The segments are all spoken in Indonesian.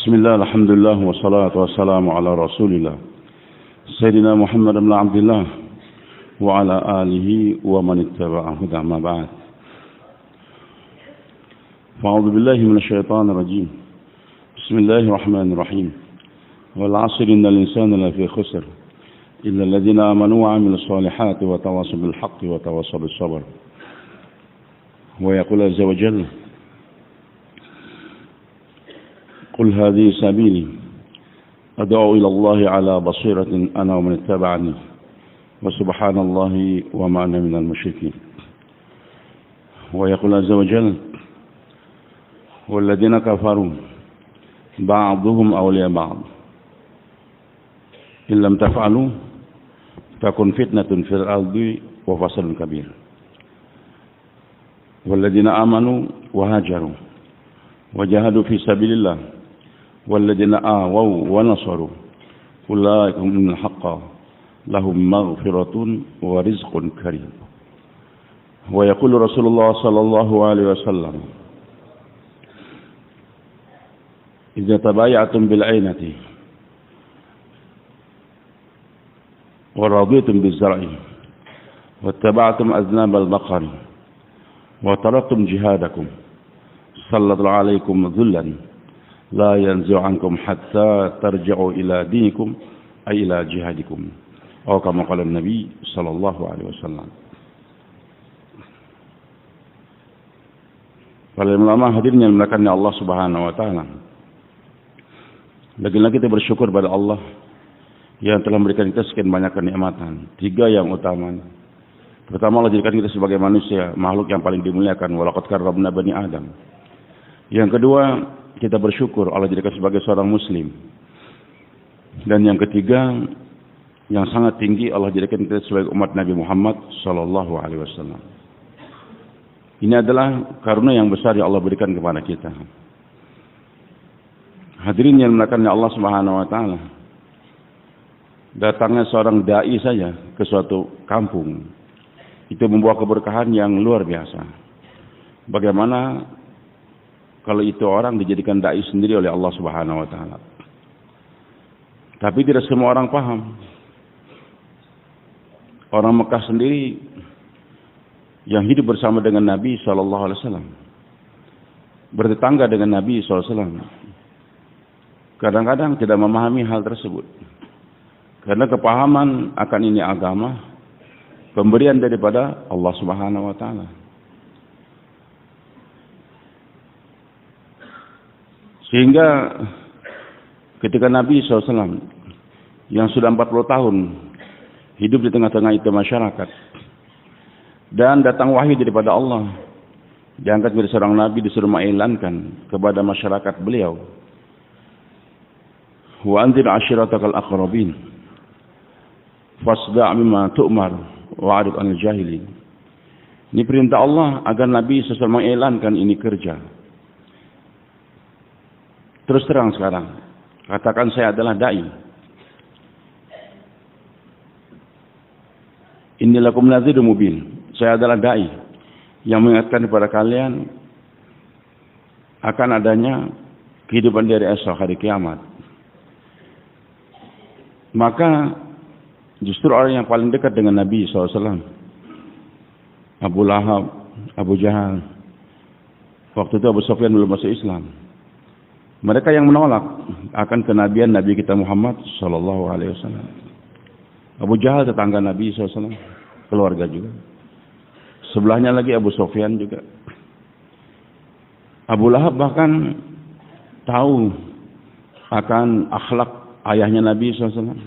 Bismillah, alhamdulillah, wassalatu wassalamu ala rasulillah Sayyidina Muhammad ibn Abdullah wa ala alihi wa man ittaba'ahu amma ba'd. Fa'udhu billahi minasyaitanir rajim. Bismillahirrahmanirrahim. Wal 'asri innal insana lafi khusr illa alladhina amanu wa 'amilus solihati wa tawassaw bil haqqi wa tawassaw bis sabr. Wa yaqulu azza wa jalla قل هذه سبيلي أدعو إلى الله على بصيرة أنا ومن اتبعني وسبحان الله وما أنا من المشركين. ويقول عز وجل والذين كفروا بعضهم أولياء بعض إن لم تفعلوا تكن فتنة في الأرض وفساد كبير. والذين آمنوا وهاجروا وجاهدوا في سبيل الله والذين آووا ونصروا أولئك هم من الحق لهم مغفرة ورزق كريم. ويقول رسول الله صلى الله عليه وسلم إذا تبايعتم بالعينة ورضيتم بالزرع واتبعتم أذناب البقر وتركتم جهادكم سلط عليكم ذلا لا ينزع عنكم حتى ترجعوا إلى دينكم أي إلى جهادكم أو كما قال النبي صلى الله عليه وسلم. Para ulama hadirin yang dimuliakan Allah Subhanahu wa taala. Lagi-lagi kita bersyukur pada Allah yang telah memberikan kita sekian banyak kenikmatan. 3 yang utama. Pertama, Allah jadikan kita sebagai manusia, makhluk yang paling dimuliakan. Walaqad karramna bani Adam. Yang kedua, kita bersyukur Allah jadikan sebagai seorang muslim. Dan yang ketiga, yang sangat tinggi, Allah jadikan kita sebagai umat Nabi Muhammad sallallahu alaihi wasallam. Ini adalah karunia yang besar yang Allah berikan kepada kita. Hadirin yang dimuliakan Allah Subhanahu wa taala. Datangnya seorang dai saja ke suatu kampung itu membawa keberkahan yang luar biasa. Bagaimana kalau itu orang dijadikan dai sendiri oleh Allah Subhanahu wa taala. Tapi tidak semua orang paham. Orang Mekah sendiri yang hidup bersama dengan Nabi sallallahu alaihi wasallam, bertetangga dengan Nabi sallallahu alaihi wasallam, kadang-kadang tidak memahami hal tersebut. Karena kepahaman akan ini agama pemberian daripada Allah Subhanahu wa taala. Sehingga ketika Nabi SAW yang sudah 40 tahun hidup di tengah-tengah itu masyarakat dan datang wahyu daripada Allah, diangkat menjadi seorang Nabi, disuruh mengiklankan kepada masyarakat beliau, wa anzir ashiratakal aqrabin fasda' mimma tu'mar wa'rid 'anil jahilin. Ini perintah Allah agar Nabi SAW mengiklankan ini kerja. Terus terang sekarang, katakan saya adalah dai. Inni lakum nadhirun mubin. Saya adalah dai yang mengingatkan kepada kalian akan adanya kehidupan dari esok hari kiamat. Maka justru orang yang paling dekat dengan Nabi SAW, Abu Lahab, Abu Jahal, waktu itu Abu Sufyan belum masuk Islam. Mereka yang menolak akan kenabian Nabi kita Muhammad sallallahu alaihi wasallam. Abu Jahal tetangga Nabi SAW, keluarga juga. Sebelahnya lagi Abu Sufyan juga. Abu Lahab bahkan tahu akan akhlak ayahnya Nabi SAW.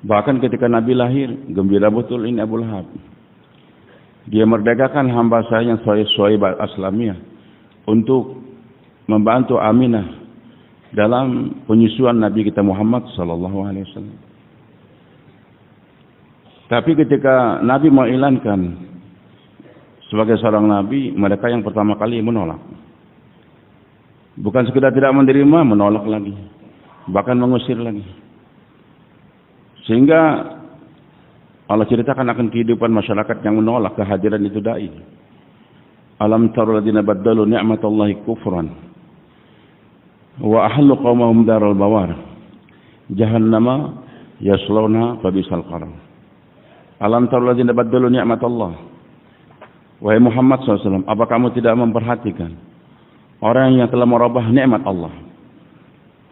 Bahkan ketika Nabi lahir, gembira betul ini Abu Lahab. Dia merdekakan hamba saya yang Suhaib Aslamiyah untuk membantu Aminah dalam penyusuan Nabi kita Muhammad sallallahu alaihi wasallam. Tapi ketika Nabi mengiklankan sebagai seorang nabi, mereka yang pertama kali menolak. Bukan sekedar tidak menerima, menolak lagi, bahkan mengusir lagi. Sehingga Allah ceritakan akan kehidupan masyarakat yang menolak kehadiran itu dai. Alam tarul ladzina baddalu ni'matallahi kufran wa ahallu qaumahum daral bawar jahannama yaslawna fabisal qarar. Alam tara alladzina baddalu ni'matallah. Wahai Muhammad SAW, apa kamu tidak memperhatikan orang yang telah merubah nikmat Allah?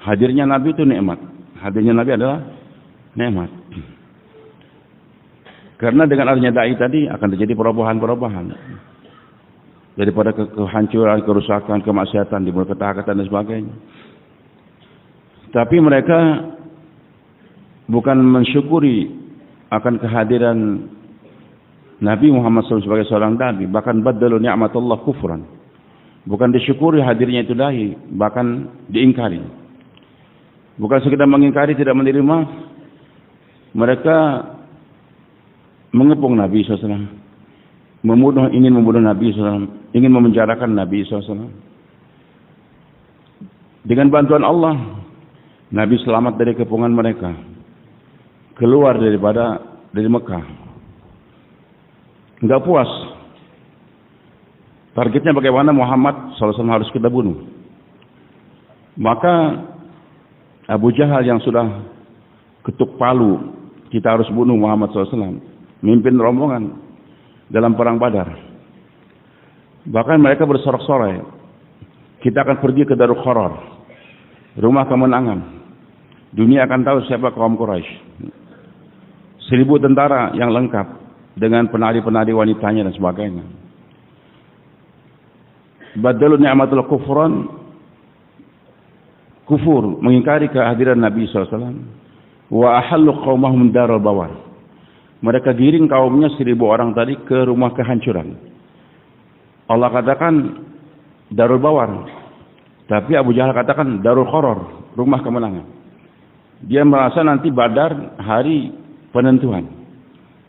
Hadirnya Nabi itu nikmat. Hadirnya Nabi adalah nikmat. Karena dengan adanya dai tadi akan terjadi perubahan-perubahan. Daripada kehancuran, kerusakan, kemaksiatan, dibunuh ketaatan dan sebagainya. Tapi mereka bukan mensyukuri akan kehadiran Nabi Muhammad SAW sebagai seorang nabi, bahkan baddalu ni'matullah kufran. Bukan disyukuri hadirnya itu dai, bahkan diingkari. Bukan sekedar mengingkari, tidak menerima, mereka mengepung Nabi SAW, ingin membunuh Nabi SAW, ingin memenjarakan Nabi SAW. Dengan bantuan Allah, Nabi selamat dari kepungan mereka, keluar dari Mekah. Enggak puas, targetnya bagaimana Muhammad SAW harus kita bunuh. Maka Abu Jahal yang sudah ketuk palu, kita harus bunuh Muhammad SAW, mimpin rombongan dalam perang Badar. Bahkan mereka bersorak-sorai, kita akan pergi ke Darul Qarar, rumah kemenangan. Dunia akan tahu siapa kaum Quraisy. 1000 tentara yang lengkap dengan penari-penari wanitanya dan sebagainya. Badalu ni'matul kufran, kufur, mengingkari kehadiran Nabi SAW. Wa ahallu qaumahum daral bawar. Mereka giring kaumnya 1000 orang tadi ke rumah kehancuran. Allah katakan Darul Bawar, tapi Abu Jahal katakan Darul Qarar, rumah kemenangan. Dia merasa nanti Badar hari penentuan.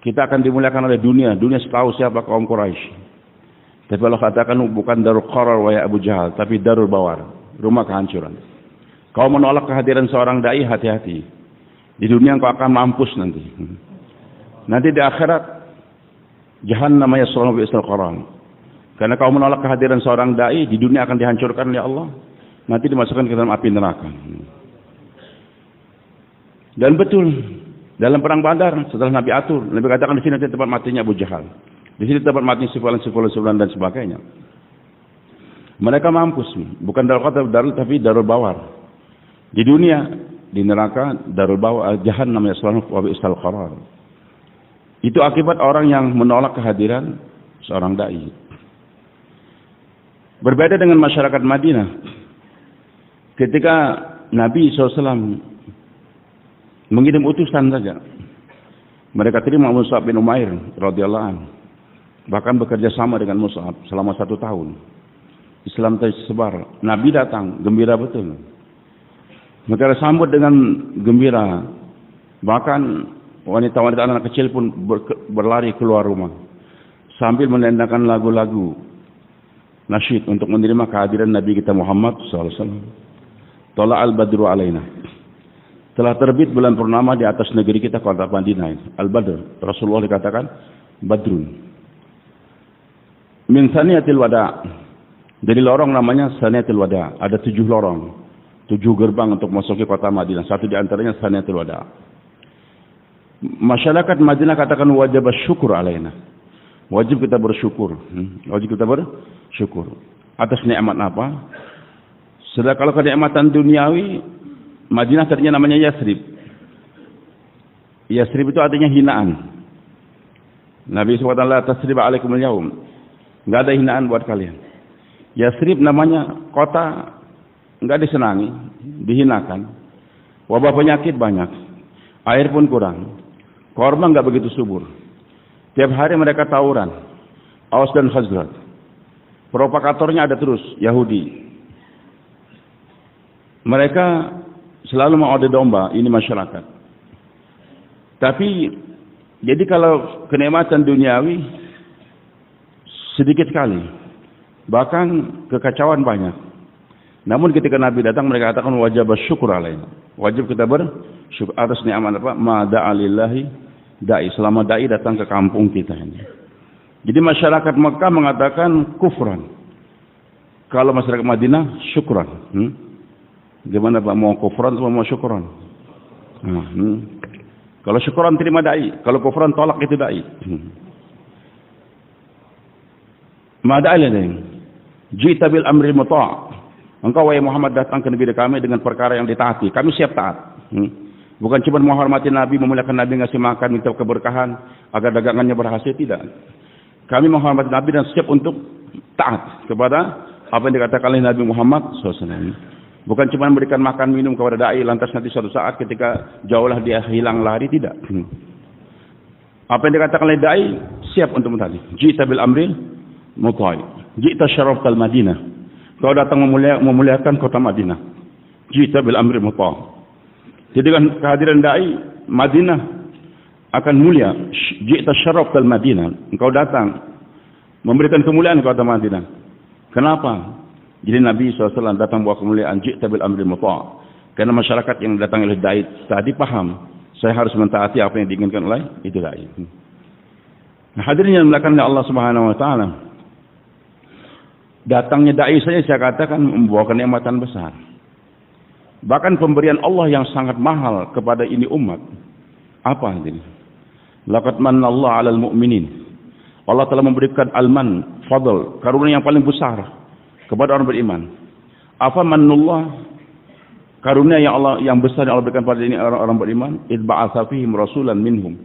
Kita akan dimuliakan oleh dunia. Dunia tahu siapa kaum Quraisy. Tapi Allah katakan bukan Darul Qarar wahai Abu Jahal, tapi Darul Bawar, rumah kehancuran. Kau menolak kehadiran seorang dai, hati-hati. Di dunia kau akan mampus nanti. Nanti di akhirat jahannam yaslawna bi'sal qarar. Karena kau menolak kehadiran seorang dai, di dunia akan dihancurkan oleh Allah, nanti dimasukkan ke dalam api neraka. Dan betul, dalam perang Badar setelah Nabi atur, Nabi katakan di sini tempat matinya Abu Jahal, di sini tempat matinya Sifulan dan sebagainya. Mereka mampus, bukan Darul tapi Darul Bawar. Di dunia, di neraka Darul Bawar, jahannam yaslawna bi'sal qarar. Itu akibat orang yang menolak kehadiran seorang dai. Berbeda dengan masyarakat Madinah. Ketika Nabi SAW mengirim utusan saja, mereka terima Mus'ab bin Umair radhiyallahu anhu. Bahkan bekerja sama dengan Mus'ab selama 1 tahun. Islam tersebar. Nabi datang, gembira betul. Mereka sambut dengan gembira. Bahkan wanita-wanita anak kecil pun berlari keluar rumah sambil menendangkan lagu-lagu nasyid untuk menerima kehadiran Nabi kita Muhammad SAW. Tala'al badru alaina. Telah terbit bulan purnama di atas negeri kita, kota Madinah. Al-Badr. Rasulullah dikatakan Badrun. Min saniyatil wada'. Dari lorong namanya saniyatil wada'. Ada 7 lorong, 7 gerbang untuk masuki kota Madinah. Satu di antaranya saniyatil wada'. Masyarakat Madinah katakan wajib bersyukur alaina. Wajib kita bersyukur. Wajib kita bersyukur. Atas nikmat apa? Sedangkan kalau kenikmatan duniawi, Madinah tadinya namanya Yasrib. Yasrib itu artinya hinaan. Nabi SAW la tasriba alaikumul yaum. Enggak ada hinaan buat kalian. Yasrib namanya kota enggak disenangi, dihinakan. Wabah penyakit banyak. Air pun kurang. Korma enggak begitu subur. Tiap hari mereka tawuran. Aus dan Khazraj. Provokatornya ada terus, Yahudi. Mereka selalu mau adu domba, ini masyarakat. Tapi jadi kalau kenikmatan duniawi sedikit sekali, bahkan kekacauan banyak. Namun ketika Nabi datang, mereka katakan wajib bersyukur alaina. Wajib kita bersyukur atas nikmat apa? Ma da'alillahi da'i, selama da'i datang ke kampung kita ini. Jadi masyarakat Mekah mengatakan kufran. Kalau masyarakat Madinah syukran. Gimana Pak, mau kufran atau mau syukran? Kalau syukran terima dai, kalau kufran tolak itu dai. Mada alain. Jita bil amri muta'. Engkau wahai Muhammad datang ke negeri kami dengan perkara yang ditaati. Kami siap taat. Bukan cuma menghormati Nabi, memuliakan Nabi, ngasih makan, minta keberkahan agar dagangannya berhasil, tidak. Kami menghormati Nabi dan siap untuk taat kepada apa yang dikatakan oleh Nabi Muhammad SAW. Bukan cuma memberikan makan minum kepada dai, lantas nanti suatu saat ketika jauhlah dia hilang lari, tidak. Apa yang dikatakan oleh dai, siap untuk mentaati. Jita bil amril mutai. Jita syaraftal Madinah. Kau datang memuliakan kota Madinah. Jita bil amril mutai. Jadi dengan kehadiran dai, Madinah akan mulia. Jita syaraftal Madinah. Engkau datang memberikan kemuliaan kota Madinah. Kenapa? Jadi Nabi SAW datang bawa kemuliaan. Jita bil amril mutai. Karena masyarakat yang datang oleh dai tadi paham, saya harus mentaati apa yang diinginkan oleh itu dai. Nah, hadirin yang dimuliakan oleh Allah Subhanahu Wa Taala. Datangnya dai saja saya katakan membawa kenikmatan besar. Bahkan pemberian Allah yang sangat mahal kepada ini umat. Apa ini? Laqad manna Allah 'alal mu'minin. Allah telah memberikan al-man, fadl, karunia yang paling besar kepada orang beriman. Apa mannullah? Karunia yang Allah yang besar yang Allah berikan pada ini orang beriman, id ba'atsa fihim rasulan minhum.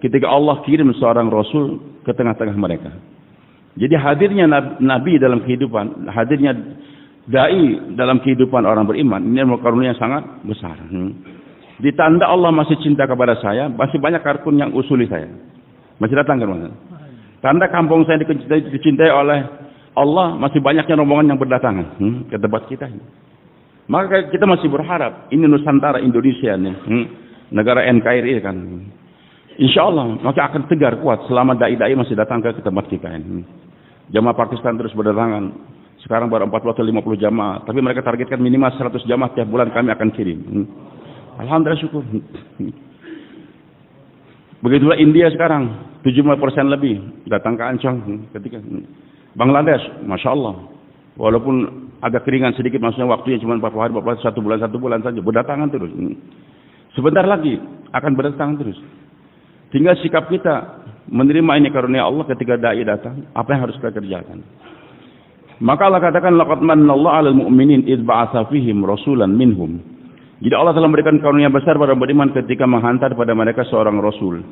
Ketika Allah kirim seorang rasul ke tengah-tengah mereka. Jadi hadirnya Nabi dalam kehidupan, hadirnya dai dalam kehidupan orang beriman, ini adalah karunia yang sangat besar. Ditanda Allah masih cinta kepada saya, masih banyak kartun yang usuli saya. Masih datang ke mana? Tanda kampung saya dicintai oleh Allah, masih banyaknya rombongan yang berdatangan ke tempat kita. Maka kita masih berharap, ini Nusantara Indonesia nih, negara NKRI kan. Insya Allah maka akan tegar kuat selama dai-dai masih datang ke tempat kita ini. Jamaah Pakistan terus berdatangan. Sekarang baru 40 atau 50 jamaah, tapi mereka targetkan minimal 100 jamaah tiap bulan kami akan kirim. Alhamdulillah syukur. Begitulah India sekarang 70% lebih datang ke Ancang ketika Bangladesh, Masya Allah. Walaupun agak keringan sedikit, maksudnya waktunya cuma 40 hari, 40 hari, 1 bulan saja, berdatangan terus. Sebentar lagi akan berdatangan terus. Tinggal sikap kita menerima ini karunia Allah ketika dai datang, apa yang harus kita kerjakan. Maka Allah katakan laqad manallahu 'alal mu'minin id ba'atsa fihim rasulan minhum. Jadi Allah telah memberikan karunia besar pada beriman ketika menghantar pada mereka seorang rasul.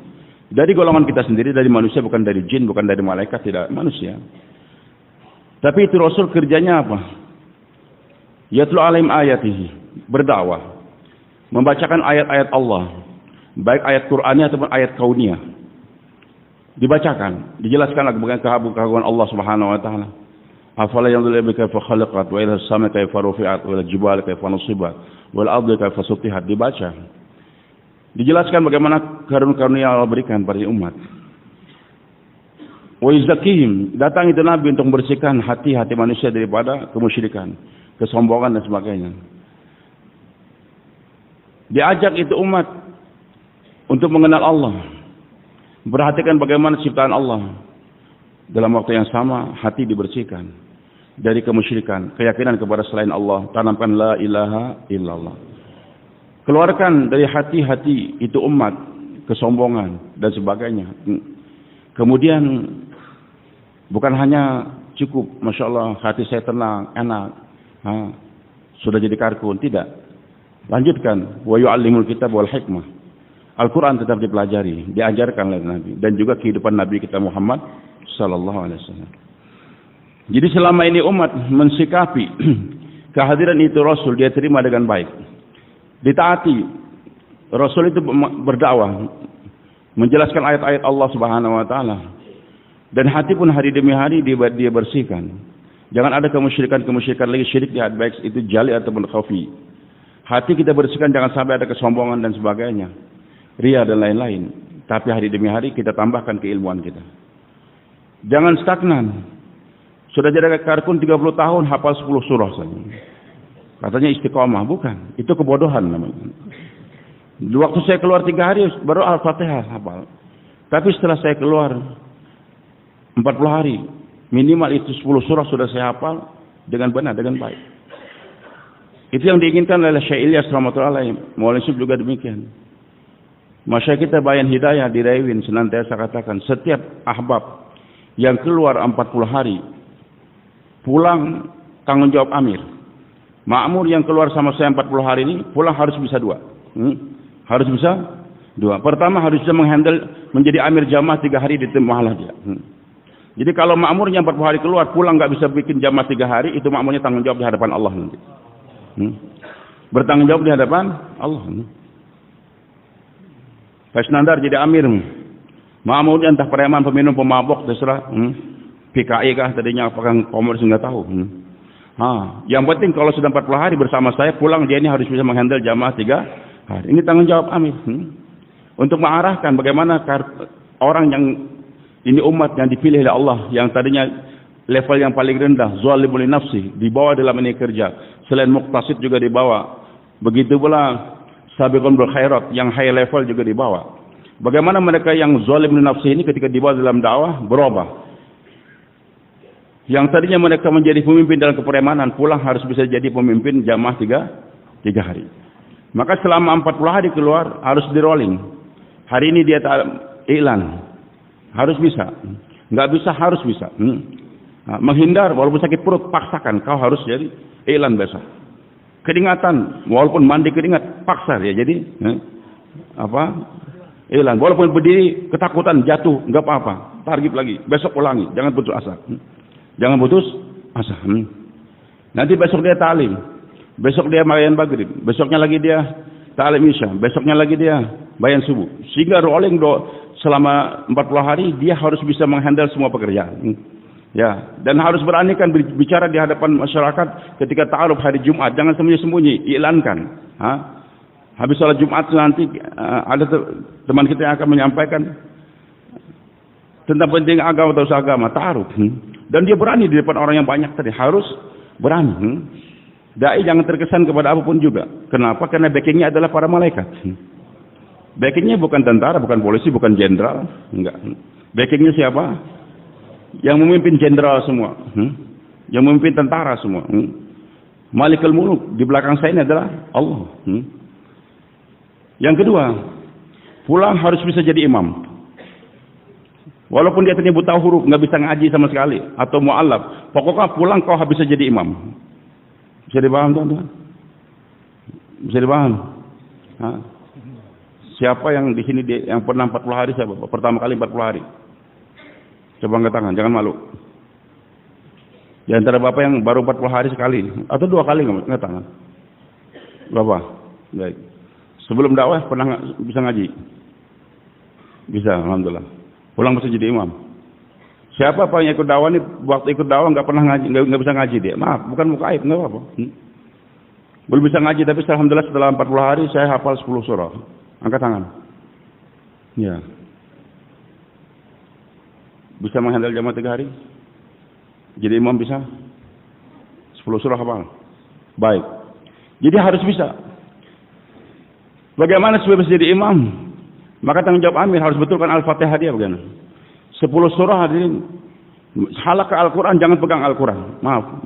Dari golongan kita sendiri, dari manusia, bukan dari jin, bukan dari malaikat, tidak, manusia. Tapi itu rasul kerjanya apa? Yatlu 'alaihim ayatihi, berdakwah, membacakan ayat-ayat Allah. Baik ayat Qur'aniyah ataupun ayat kauniyah. Dibacakan, dijelaskan lagi bagaimana keagungan Allah Subhanahu wa taala. Afala yanzuru kaifa khalaqat wa ila as-samai kaifa rufi'at wa ila al-jibali kaifa nusibat wal ardi kaifa sutihat, dibaca. Dijelaskan bagaimana karunia Allah berikan pada umat. Wa yuzakihim, datang itu Nabi untuk membersihkan hati-hati manusia daripada kemusyrikan, kesombongan dan sebagainya. Diajak itu umat untuk mengenal Allah, perhatikan bagaimana ciptaan Allah. Dalam waktu yang sama hati dibersihkan dari kemusyrikan, keyakinan kepada selain Allah, tanamkan la ilaha illallah. Keluarkan dari hati-hati itu umat kesombongan dan sebagainya. Kemudian bukan hanya cukup Masya Allah hati saya tenang, enak, sudah jadi karkun, tidak. Lanjutkan, wa yu'allimul kitab wal hikmah. Al-Quran tetap dipelajari, diajarkan oleh Nabi, dan juga kehidupan Nabi kita Muhammad Sallallahu Alaihi Wasallam. Jadi selama ini umat mensikapi kehadiran itu Rasul, dia terima dengan baik, ditaati. Rasul itu berdakwah, menjelaskan ayat-ayat Allah Subhanahu Wa Taala, dan hati pun hari demi hari dia bersihkan. Jangan ada kemusyrikan lagi, syirik di hati, baik itu jali ataupun khafi. Hati kita bersihkan, jangan sampai ada kesombongan dan sebagainya, ria dan lain-lain. Tapi hari demi hari kita tambahkan keilmuan kita. Jangan stagnan. Sudah jadi karkun 30 tahun hafal 10 surah saja. Katanya istiqomah, bukan. Itu kebodohan namanya. Waktu saya keluar 3 hari baru Al-Fatihah hafal. Tapi setelah saya keluar 40 hari, minimal itu 10 surah sudah saya hafal dengan benar, dengan baik. Itu yang diinginkan oleh Syekh Ilyas rahmatullahi alaih. Maulana Yusuf juga demikian. Masyayikh kita Bayan Hidayah di Raiwin senantiasa katakan, setiap ahbab yang keluar 40 hari, pulang tanggung jawab amir. Makmur yang keluar sama saya 40 hari ini, pulang harus bisa 2. Harus bisa 2. Pertama harus bisa menghandle menjadi amir jamaah 3 hari di mahalah dia. Jadi kalau makmurnya 40 hari keluar, pulang nggak bisa bikin jamaah 3 hari, itu makmurnya tanggung jawab di hadapan Allah nanti. Bertanggung jawab di hadapan Allah. Fasnandar jadi amir. Makmurnya entah preman, peminum, pemabok, terserah. PKI kah tadinya, apakah komersi nggak tahu. Yang penting kalau sudah 40 hari bersama saya, pulang dia ini harus bisa menghandle jamaah 3 hari. Ini tanggung jawab amir. Untuk mengarahkan bagaimana orang yang ini umat yang dipilih oleh Allah, yang tadinya level yang paling rendah, zalimul nafsi, dibawa dalam ini kerja. Selain muqtasid juga dibawa. Begitu pula sabiqun bil khairat, yang high level juga dibawa. Bagaimana mereka yang zalimul nafsi ini ketika dibawa dalam dakwah berubah. Yang tadinya mereka menjadi pemimpin dalam kepremanan, pulang harus bisa jadi pemimpin jamaah 3 hari. Maka selama 40 hari keluar harus di rolling. Hari ini dia iklan. Harus bisa. Nggak bisa harus bisa. Menghindar walaupun sakit perut, paksakan kau harus jadi iklan besok. Keringatan walaupun mandi keringat, paksa ya jadi iklan. Walaupun berdiri ketakutan jatuh, nggak apa-apa, target lagi, besok ulangi, jangan putus asa. Jangan putus asa. Nanti besok dia talim, besok dia bayan maghrib, besoknya lagi dia talim isya, besoknya lagi dia bayan subuh. Sehingga rolling selama 40 hari dia harus bisa menghandle semua pekerjaan. Ya, dan harus beranikan bicara di hadapan masyarakat ketika ta'aruf hari Jumat, jangan sembunyi-sembunyi, iklankan. Habis sholat Jumat nanti ada teman kita yang akan menyampaikan tentang penting agama atau agama, ta'aruf. Dan dia berani di depan orang yang banyak tadi, harus berani. Dai jangan terkesan kepada apapun juga. Kenapa? Karena backingnya adalah para malaikat. Backingnya bukan tentara, bukan polisi, bukan jenderal, enggak. Backingnya siapa? Yang memimpin jenderal semua, yang memimpin tentara semua. Malikul Muluk di belakang saya ini adalah Allah. Yang kedua, pulang harus bisa jadi imam. Walaupun dia tadi buta huruf, nggak bisa ngaji sama sekali, atau mu'allaf, pokoknya pulang kau bisa jadi imam. Bisa dipaham tuan-tuan? Bisa dipaham? Siapa yang di sini yang pernah 40 hari siapa? Pertama kali 40 hari. Coba angkat tangan, jangan malu. Di antara bapak yang baru 40 hari sekali atau 2 kali angkat tangan. Bapak, baik. Sebelum dakwah pernah bisa ngaji? Bisa, alhamdulillah. Pulang bisa jadi imam. Siapa pak yang ikut dakwah ini waktu ikut dakwah nggak pernah ngaji, nggak bisa ngaji dia? Maaf, bukan muka aib, nggak apa-apa. Belum bisa ngaji tapi alhamdulillah setelah 40 hari saya hafal 10 surah. Angkat tangan. Ya. Bisa menghandle jamaah 3 hari? Jadi imam bisa? 10 surah hafal? Baik. Jadi harus bisa. Bagaimana supaya bisa jadi imam? Maka tanggung jawab amir harus betulkan Al-Fatihah dia bagaimana? 10 surah hadirin. Halaqah Al-Quran, jangan pegang Al-Quran. Maaf.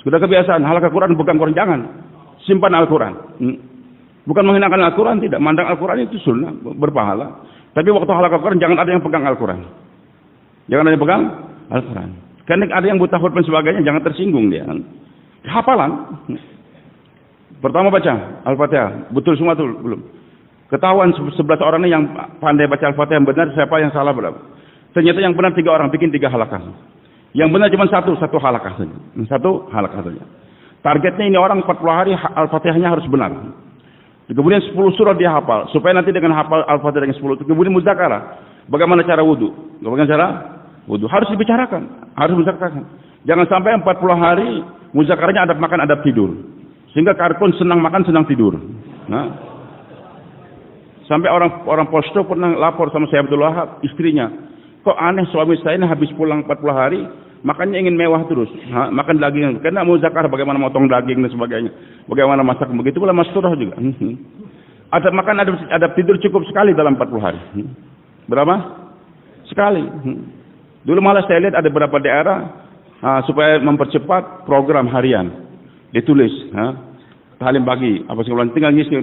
Sudah kebiasaan, halaqah Quran pegang Quran, jangan. Simpan Al-Quran. Bukan menghinakan Al-Quran, tidak. Mandang Al-Quran itu sunnah, berpahala. Tapi waktu halaqah Quran, jangan ada yang pegang Al-Quran. Jangan ada yang pegang Al-Quran. Karena ada yang buta huruf dan sebagainya, jangan tersinggung dia. Hafalan. Pertama baca Al-Fatihah. Betul semua tuh belum. Ketahuan 11 orang ini yang pandai baca Al-Fatihah yang benar, siapa yang salah berapa. Ternyata yang benar 3 orang, bikin 3 halakah. Yang benar cuma satu halakah saja. 1 halakah saja. Targetnya ini orang 40 hari Al-Fatihahnya harus benar. Kemudian 10 surah dia hafal. Supaya nanti dengan hafal Al-Fatihah dengan 10. Kemudian muzakarah. Bagaimana cara wudu? Bagaimana cara wudu? Harus dibicarakan. Harus muzakarah. Jangan sampai 40 hari muzakarahnya adab makan, adab tidur. Sehingga kartun senang makan, senang tidur. Nah. Sampai orang posto pernah lapor sama saya Abdul Wahab, istrinya. Kok aneh suami saya ini habis pulang 40 hari, makannya ingin mewah terus. Makan daging. Karena muzakarah bagaimana motong daging dan sebagainya. Bagaimana masak. Begitu pula masturah juga. Adab makan, adab tidur cukup sekali dalam 40 hari. Berapa? Sekali. Dulu malah saya lihat ada beberapa daerah supaya mempercepat program harian. ditulis, talim pagi, apa segala, tinggal ngisi.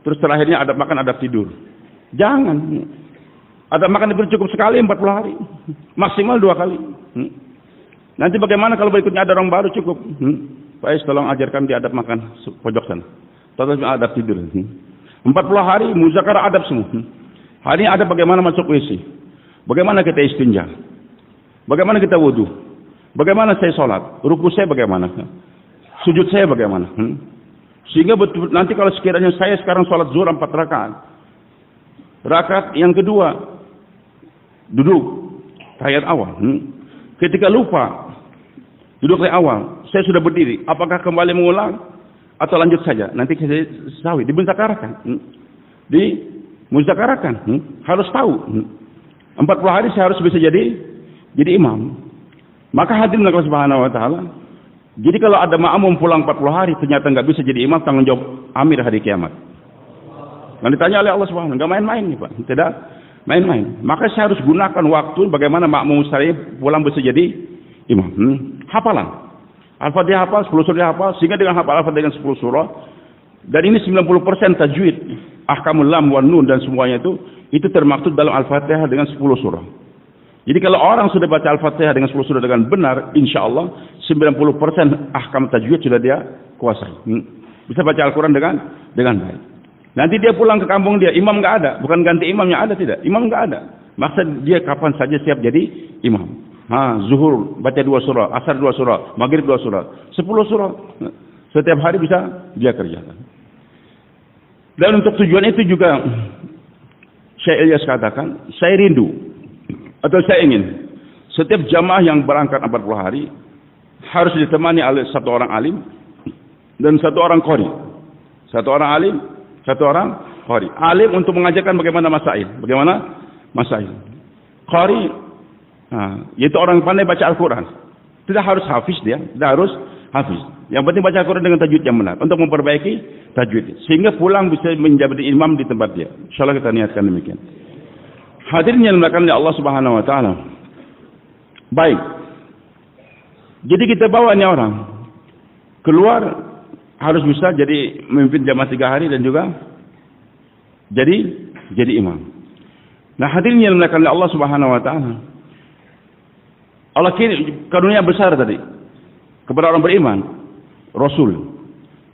Terus terakhirnya adab makan, adab tidur. Jangan. Adab makan itu cukup sekali 40 hari, maksimal 2 kali. Nanti bagaimana kalau berikutnya ada orang baru cukup? Pak tolong ajarkan dia adab makan pojok sana. Tolong adab tidur. 40 hari muzakarah adab semua. Hari ini ada bagaimana masuk WC, bagaimana kita istinja, bagaimana kita wudu, bagaimana saya sholat, ruku saya bagaimana, sujud saya bagaimana. Sehingga betul nanti kalau sekiranya saya sekarang sholat zuhur 4 rakaat, rakaat yang kedua duduk tahiyat awal. Ketika lupa duduk tahiyat awal, saya sudah berdiri, apakah kembali mengulang atau lanjut saja? Nanti saya sawi dibentakakan, muzakarakan, harus tahu. 40 hari saya harus bisa jadi imam. Maka hadirin Allah Subhanahu wa taala. Jadi kalau ada makmum pulang 40 hari ternyata nggak bisa jadi imam, tanggung jawab amir hari kiamat. Dan ditanya oleh Allah Subhanahu, nggak main-main nih Pak, tidak main-main. Maka saya harus gunakan waktu bagaimana makmum saya pulang bisa jadi imam. Hafalan. Al-Fatihah hafal, 10 surah hafal, sehingga dengan hafal Al-Fatihah dengan 10 surah. Dan ini 90% tajwid, ahkamul lam wan nun dan semuanya itu termaktub dalam Al-Fatihah dengan 10 surah. Jadi kalau orang sudah baca Al-Fatihah dengan 10 surah dengan benar, insya Allah 90% ahkam tajwid sudah dia kuasai. Bisa baca Al-Quran dengan baik. Nanti dia pulang ke kampung dia, imam nggak ada, bukan ganti imamnya ada tidak, imam nggak ada. Maksud dia kapan saja siap jadi imam. Zuhur baca 2 surah, asar 2 surah, maghrib 2 surah, 10 surah. Setiap hari bisa dia kerjakan. Dan untuk tujuan itu juga Syekh Ilyas katakan, saya rindu atau saya ingin setiap jamaah yang berangkat 40 hari harus ditemani oleh 1 orang alim dan 1 orang qari. 1 orang alim, 1 orang qari. Alim untuk mengajarkan bagaimana masail. Qari yaitu orang pandai baca Al-Quran. Tidak harus hafiz dia, tidak harus hafiz. Yang penting baca Al-Quran dengan tajwid yang benar untuk memperbaiki tajwid, sehingga pulang bisa menjadi imam di tempat dia. Insyaallah kita niatkan demikian. Hadirin yang dimuliakan oleh Allah Subhanahu wa taala. Baik. Jadi kita bawa ini orang keluar harus bisa jadi memimpin jamaah 3 hari dan juga jadi imam. Nah, hadirin yang dimuliakan oleh Allah Subhanahu wa taala. Allah karunia besar tadi kepada orang beriman. Rasul,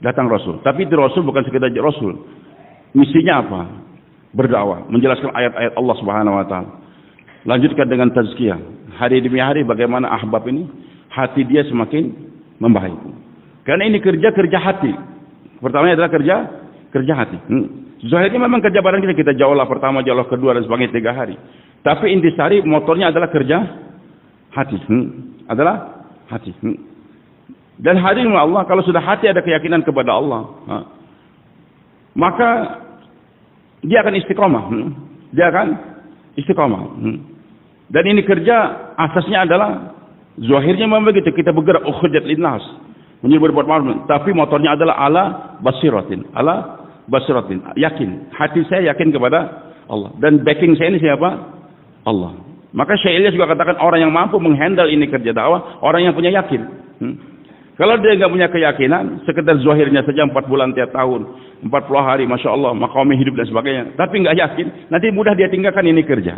datang Rasul. Tapi itu Rasul bukan sekedar Rasul. Misinya apa? Berdakwah, menjelaskan ayat-ayat Allah Subhanahu wa taala. Lanjutkan dengan tazkiyah. Hari demi hari bagaimana ahbab ini hati dia semakin membaik. Karena ini kerja hati. Pertamanya adalah kerja hati. Zahirnya memang kerja badan kita jauhlah pertama, jauhlah kedua dan sebagainya 3 hari. Tapi intisari motornya adalah kerja hati. Adalah hati. Dan hadirin Allah, kalau sudah hati ada keyakinan kepada Allah, maka dia akan istiqomah. Dia akan istiqomah. Dan ini kerja asasnya adalah zahirnya memang begitu, kita bergerak ukhrijat linnas, menjadi berbuat ma'ruf, tapi motornya adalah ala basiratin, yakin. Hati saya yakin kepada Allah. Dan backing saya ini siapa? Allah. Maka Syekh Ilyas juga katakan orang yang mampu menghandle ini kerja dakwah, orang yang punya yakin. Kalau dia nggak punya keyakinan, sekedar zahirnya saja 4 bulan tiap tahun, 40 hari, masya Allah, maqami hidup dan sebagainya, tapi nggak yakin, nanti mudah dia tinggalkan ini kerja.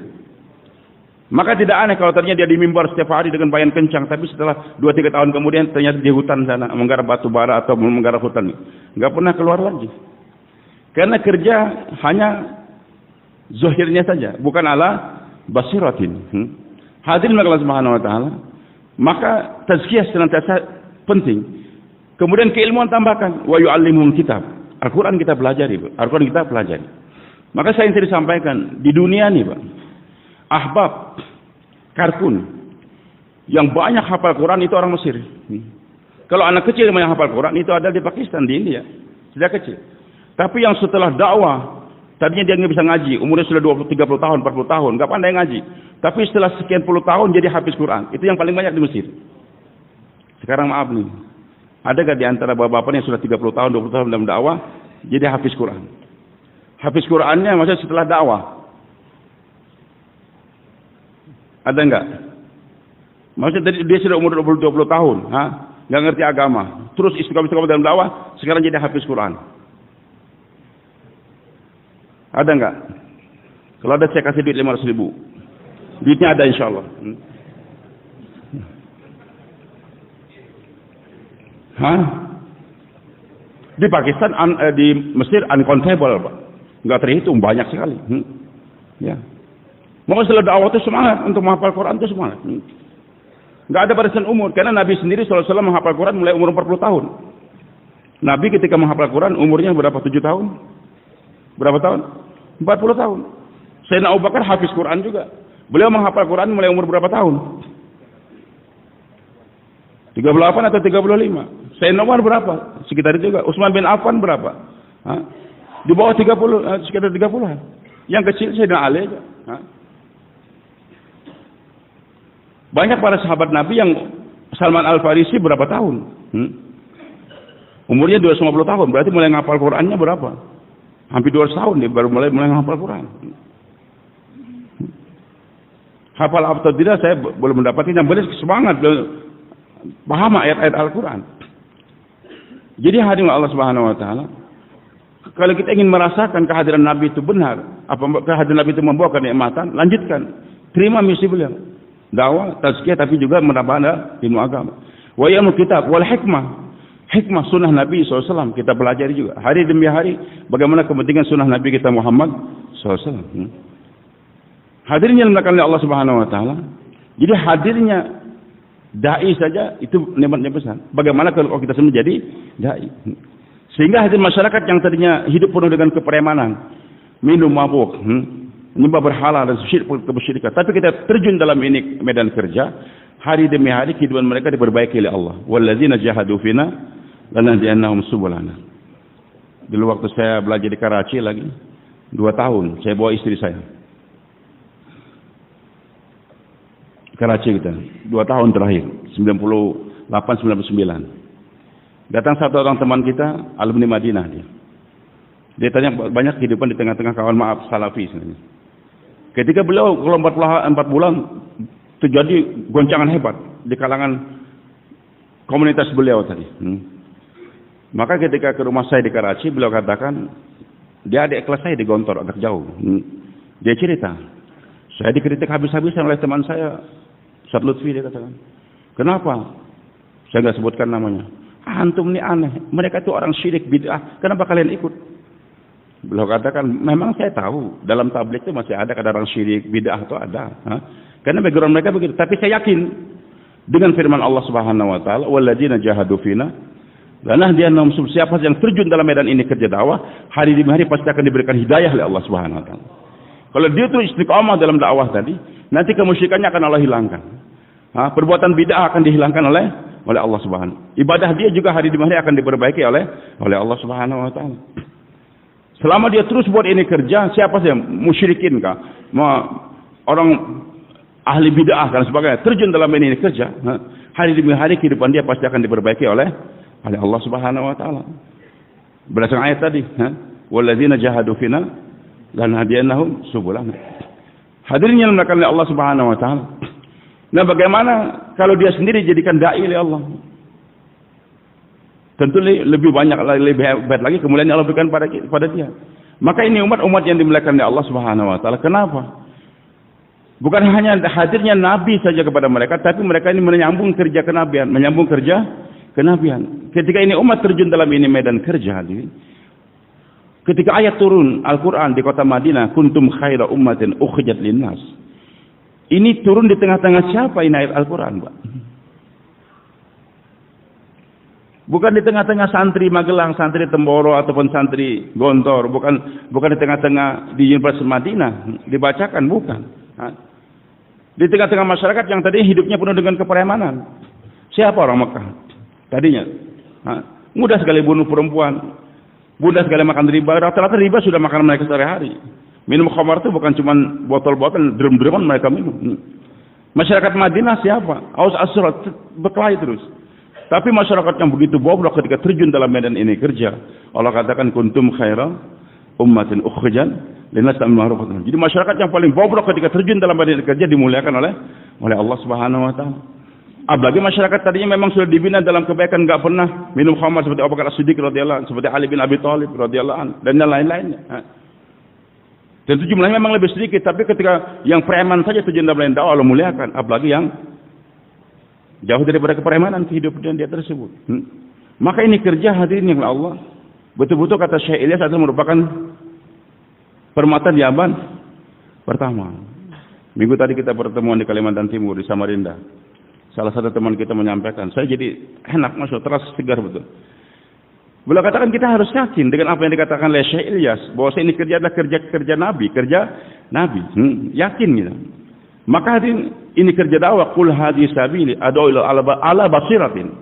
Maka tidak aneh kalau ternyata dia di mimbar setiap hari dengan bayan kencang, tapi setelah 2-3 tahun kemudian ternyata di hutan sana menggarap batu bara atau menggarap hutan, nggak pernah keluar lagi. Karena kerja hanya zahirnya saja, bukan ala basiratin. Hadirin Allah Subhanahu wa taala. Maka tazkiyah senantiasa penting. Kemudian keilmuan tambahkan, wa yu'allimuhum kitab. Al-Quran kita pelajari, Al-Quran kita pelajari. Maka saya ingin sampaikan di dunia ini, Pak, ahbab kartun yang banyak hafal Quran itu orang Mesir. Kalau anak kecil yang hafal Quran itu ada di Pakistan, di India, sejak kecil. Tapi yang setelah dakwah, tadinya dia nggak bisa ngaji, umurnya sudah 20, 30 tahun, 40 tahun, nggak pandai ngaji. Tapi setelah sekian puluh tahun jadi hafiz Quran. Itu yang paling banyak di Mesir. Sekarang maaf nih, ada gak di antara bapak-bapak yang sudah 30 tahun, 20 tahun dalam dakwah, jadi hafiz Quran? Hafiz Qurannya maksudnya setelah dakwah. Ada enggak? Maksudnya dia sudah umur 20 tahun, nggak ngerti agama, terus istiqomah dalam dakwah, sekarang jadi hafiz Quran. Ada nggak? Kalau ada saya kasih duit 500.000. Duitnya ada insya Allah. Hah? Di Pakistan, di Mesir uncountable, Pak. Nggak terhitung, banyak sekali. Ya. Maka setelah dakwah itu semangat untuk menghafal Quran itu semangat. Nggak ada batasan umur, karena Nabi sendiri SAW menghafal Quran mulai umur 40 tahun. Nabi ketika menghafal Quran umurnya berapa? 7 tahun? Berapa tahun? 40 tahun. Sayyidina Abu Bakar hafiz Quran juga. Beliau menghafal Quran mulai umur berapa tahun? 38 atau 35? Sayyidina Umar berapa? Sekitar itu juga. Utsman bin Affan berapa? Hah? Di bawah 30, sekitar 30-an. Yang kecil Sayyidina Ali aja. Hah? Banyak para sahabat Nabi yang Salman Al-Farisi berapa tahun? Umurnya 250 tahun. Berarti mulai ngapal Qurannya berapa? Hampir 200 tahun dia baru mulai ngapal Quran. Hafal atau tidak saya belum mendapatkan, yang benar semangat paham ayat-ayat Al-Quran. Jadi hadirin Allah Subhanahu wa taala, kalau kita ingin merasakan kehadiran Nabi itu benar, apa kehadiran Nabi itu membawa kenikmatan, lanjutkan. Terima misi beliau. Dakwah, tazkiyah, tapi juga menambah ilmu agama. Wa ilmu kitab wal hikmah. Hikmah sunnah Nabi SAW kita pelajari juga. Hari demi hari bagaimana kepentingan sunnah Nabi kita Muhammad SAW. Hadirnya dimuliakan oleh Allah Subhanahu wa taala. Jadi hadirnya dai saja itu nikmatnya besar. Bagaimana kalau kita semua jadi dai? Sehingga hadir masyarakat yang tadinya hidup penuh dengan kepremanan, minum mabuk, menyembah berhala dan kemusyrikan. Tapi kita terjun dalam ini medan kerja, hari demi hari kehidupan mereka diperbaiki oleh Allah. Walladzina jahadu fina lanahdiyannahum subulana. Dulu waktu saya belajar di Karachi lagi 2 tahun, saya bawa istri saya. Karachi kita 2 tahun terakhir 98-99. Datang satu orang teman kita alumni Madinah dia tanya banyak kehidupan di tengah-tengah kawan maaf salafi sebenarnya. Ketika beliau kalau 4 bulan terjadi goncangan hebat di kalangan komunitas beliau tadi. Maka ketika ke rumah saya di Karachi beliau katakan dia adik kelas saya di Gontor agak jauh. Dia cerita saya dikritik habis-habisan oleh teman saya Ustaz Lutfi, dia katakan, kenapa? Saya nggak sebutkan namanya. Antum ini aneh, mereka itu orang syirik bid'ah, kenapa kalian ikut? Beliau katakan, memang saya tahu dalam tabligh itu masih ada kadang orang syirik bid'ah itu ada, karena background mereka begitu. Tapi saya yakin dengan firman Allah Subhanahu Wa Taala, walladzina jahadu fina lanahdiyannahum subulana. Siapa yang terjun dalam medan ini kerja dakwah, hari demi hari pasti akan diberikan hidayah oleh Allah Subhanahu Wa Taala. Kalau dia itu istiqamah dalam dakwah tadi, nanti kemusyrikannya akan Allah hilangkan. Perbuatan bid'ah akan dihilangkan oleh Allah Subhanahu. Ibadah dia juga hari demi hari akan diperbaiki oleh Allah Subhanahu wa taala. Selama dia terus buat ini kerja, siapa sih musyrikin kah? Orang ahli bid'ah dan sebagainya terjun dalam ini kerja, hari demi hari kehidupan dia pasti akan diperbaiki oleh Allah Subhanahu wa taala. Berdasarkan ayat tadi, walladzina jahadu fina lanahdiyannahum subulana. Hadirin yang dimuliakan oleh Allah Subhanahu wa taala. Nah, bagaimana kalau dia sendiri jadikan dai oleh Allah? Tentu lebih banyak, lebih hebat lagi kemuliaan yang Allah berikan pada dia. Maka ini umat yang dimuliakan oleh Allah Subhanahu wa taala. Kenapa? Bukan hanya hadirnya nabi saja kepada mereka, tapi mereka ini menyambung kerja kenabian, menyambung kerja kenabian. Ketika ini umat terjun dalam ini medan kerja, ketika ayat turun Al-Qur'an di kota Madinah, kuntum khaira ummatin ukhrijat linnas. Ini turun di tengah-tengah siapa ini ayat Al-Quran, Pak? Bukan di tengah-tengah santri Magelang, santri Temboro, ataupun santri Gontor. Bukan di tengah-tengah di Universitas Madinah. Dibacakan, bukan. Di tengah-tengah masyarakat yang tadi hidupnya penuh dengan kepremanan. Siapa orang Mekah? Tadinya. Mudah sekali bunuh perempuan. Mudah sekali makan riba. Rata-rata riba sudah makan mereka sehari-hari. Minum khamar itu bukan cuma botol-botol, drum-druman mereka minum. Masyarakat Madinah siapa? Aus Asrat berkelahi terus. Tapi masyarakat yang begitu bobrok ketika terjun dalam medan ini kerja, Allah katakan kuntum khaira ummatin ukhrijat linnas ta'muru bil ma'ruf. Jadi masyarakat yang paling bobrok ketika terjun dalam medan ini kerja dimuliakan oleh Allah Subhanahu wa taala. Apalagi masyarakat tadinya memang sudah dibina dalam kebaikan, nggak pernah minum khamar seperti Abu Bakar As-Siddiq radhiyallahu anhu, seperti Ali bin Abi Thalib radhiyallahu anhu, dan yang lain-lainnya. Dan itu jumlahnya memang lebih sedikit, tapi ketika yang preman saja tujuan dalam dakwah Allah muliakan, apalagi yang jauh daripada kepremanan kehidupan dia tersebut. Maka ini kerja hadirin yang Allah. Betul-betul kata Syekh Ilyas adalah merupakan permata di abad pertama. Minggu tadi kita pertemuan di Kalimantan Timur, di Samarinda. Salah satu teman kita menyampaikan, saya jadi enak, masuk terasa segar betul. Beliau katakan kita harus yakin dengan apa yang dikatakan oleh Syekh Ilyas, bahwa ini kerja adalah kerja Nabi, yakin gitu. Maka ini kerja dakwah, qul hadhihi sabili ad'u ala basiratin.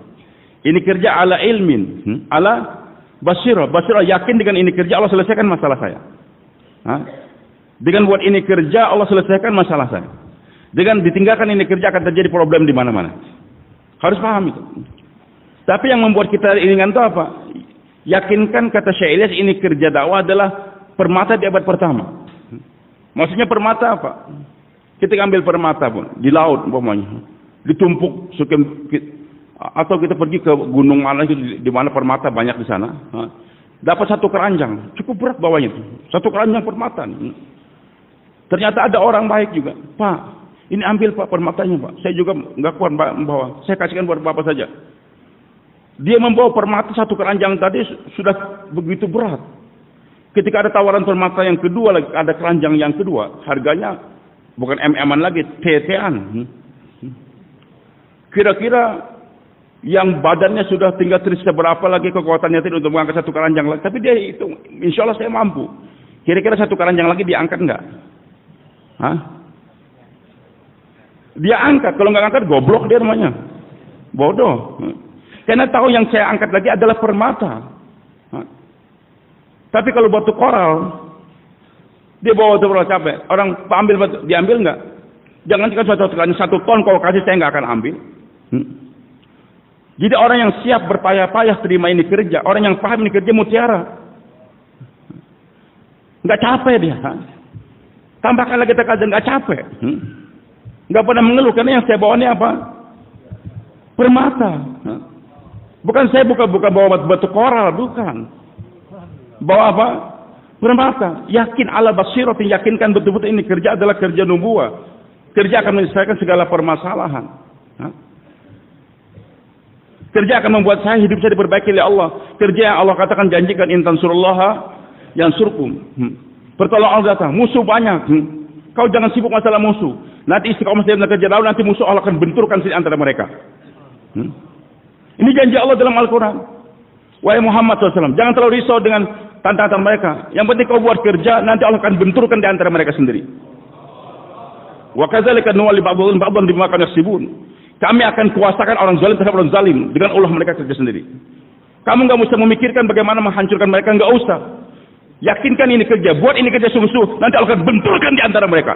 Ini kerja ala ilmin, ala basirah, yakin dengan ini kerja Allah selesaikan masalah saya. Dengan buat ini kerja Allah selesaikan masalah saya. Dengan ditinggalkan ini kerja akan terjadi problem di mana-mana. Harus paham itu. Tapi yang membuat kita ingat itu apa? Yakinkan kata Syekh Ilyas ini kerja dakwah adalah permata di abad pertama. Maksudnya permata apa? Kita ambil permata pun di laut umpamanya, ditumpuk atau kita pergi ke gunung mana di mana permata banyak di sana, dapat satu keranjang, cukup berat bawahnya itu, satu keranjang permata. Ternyata ada orang baik juga, Pak, ini ambil Pak permatanya Pak, saya juga nggak kuat membawa, saya kasihkan buat Bapak saja. Dia membawa permata satu keranjang tadi sudah begitu berat. Ketika ada tawaran permata yang kedua, ada keranjang yang kedua, harganya bukan MM-an lagi, TT-an. Kira-kira yang badannya sudah tinggal seberapa lagi kekuatannya itu untuk mengangkat satu keranjang lagi. Tapi dia itu, insya Allah saya mampu. Kira-kira satu keranjang lagi dia angkat enggak? Dia angkat, kalau nggak angkat goblok dia namanya. Bodoh. Karena tahu yang saya angkat lagi adalah permata. Tapi kalau batu koral, dia bawa batu koral capek. Orang ambil batu, diambil nggak? Jangan kan satu ton kalau kasih saya nggak akan ambil. Jadi orang yang siap berpayah-payah terima ini kerja, orang yang paham ini kerja mutiara, nggak capek dia. Tambahkan lagi terkadang nggak capek, nggak pernah mengeluh karena yang saya bawa ini apa? Permata. Bukan saya bukan bawa batu koral, bukan. Bawa apa? Permata. Yakin ala basiratin, yakinkan betul-betul ini kerja adalah kerja nubuwah. Kerja akan menyelesaikan segala permasalahan. Kerja akan membuat saya hidup saya diperbaiki oleh Allah. Kerja yang Allah katakan janjikan intan surullaha yang surkum. Pertolongan Allah datang. Musuh banyak. Kau jangan sibuk masalah musuh. Nanti istiqomah dalam kerja lalu nanti musuh Allah akan benturkan di antara mereka. Ini janji Allah dalam Al-Quran. Wahai Muhammad SAW, jangan terlalu risau dengan tantangan mereka. Yang penting kau buat kerja, nanti Allah akan benturkan di antara mereka sendiri. Wa kadzalika nuwalli ba'dhum ba'dhan bima kanu yaksibun. Kami akan kuasakan orang zalim terhadap orang zalim dengan ulah mereka kerja sendiri. Kamu nggak usah memikirkan bagaimana menghancurkan mereka, nggak usah. Yakinkan ini kerja, buat ini kerja sungguh-sungguh, nanti Allah akan benturkan di antara mereka.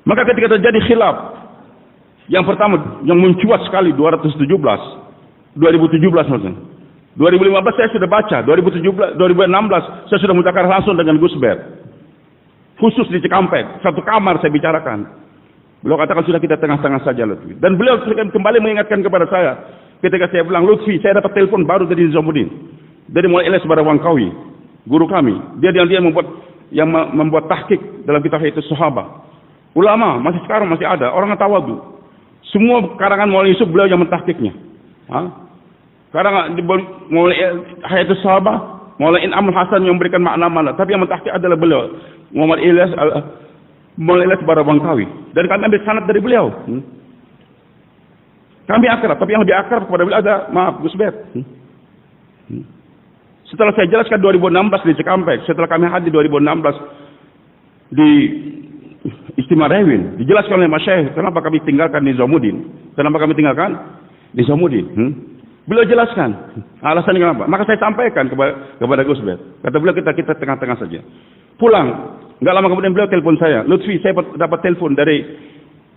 Maka ketika terjadi khilaf, yang pertama yang mencuat sekali 2017 maksudnya. 2015 saya sudah baca, 2016 saya sudah mutakhir langsung dengan Gus Ber. Khusus di Cikampek, satu kamar saya bicarakan. Beliau katakan sudah kita tengah-tengah saja Lutfi. Dan beliau kembali mengingatkan kepada saya ketika saya bilang, Lutfi, saya dapat telepon baru dari Nizamuddin. Dari mulai Ilyas Barawangkawi, guru kami. Dia membuat tahqiq dalam kitab itu Sahabah. Ulama masih sekarang masih ada, orang tawadu. Semua karangan Maulana Yusuf beliau yang mentahqiqnya. Karangan mulai Hayatus Sahabah, Maulana In'amul Hasan yang memberikan makna-makna, tapi yang mentahqiq adalah beliau, Muhammad Ilyas Barawangkawi. Dan kami ambil sanad dari beliau. Kami akrab, tapi yang lebih akrab kepada beliau ada, maaf, Gus Ber. Setelah saya jelaskan 2016 di Cikampek, setelah kami hadir 2016 di Istimewa Rewin, dijelaskan oleh Mas Syekh, kenapa kami tinggalkan Nizamuddin? Kenapa kami tinggalkan Nizamuddin? Beliau jelaskan alasannya kenapa. Maka saya sampaikan kepada Gus Ber. Kata beliau kita tengah-tengah saja. Pulang, nggak lama kemudian beliau telepon saya. Lutfi, saya dapat telepon dari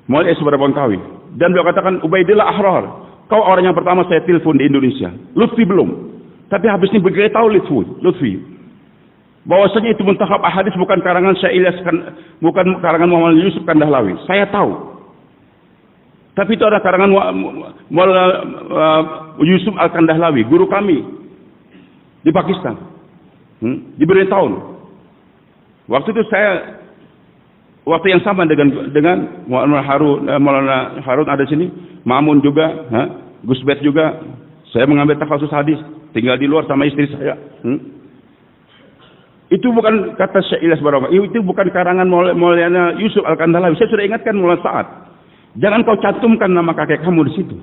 Maulana Yusuf Barawangkawi. Dan beliau katakan, Ubaidillah Ahrar, kau orang yang pertama saya telepon di Indonesia. Lutfi belum. Tapi habis ini begitu tahu Lutfi. bahwasanya itu Muntakhab Ahadits bukan karangan Syekh Ilyas, bukan karangan Muhammad Yusuf Kandahlawi. Saya tahu. Tapi itu ada karangan Yusuf Al-Kandahlawi, guru kami di Pakistan. Diberi tahun. Waktu itu saya waktu yang sama dengan Maulana Harun ada sini, Ma'mun juga, Gus Bet juga. Saya mengambil takhasus hadis, tinggal di luar sama istri saya. Itu bukan kata Syekh Ilyas Barawa, itu bukan karangan Maulana Yusuf Al-Kandahlawi. Saya sudah ingatkan mulai saat. Jangan kau cantumkan nama kakek kamu di situ.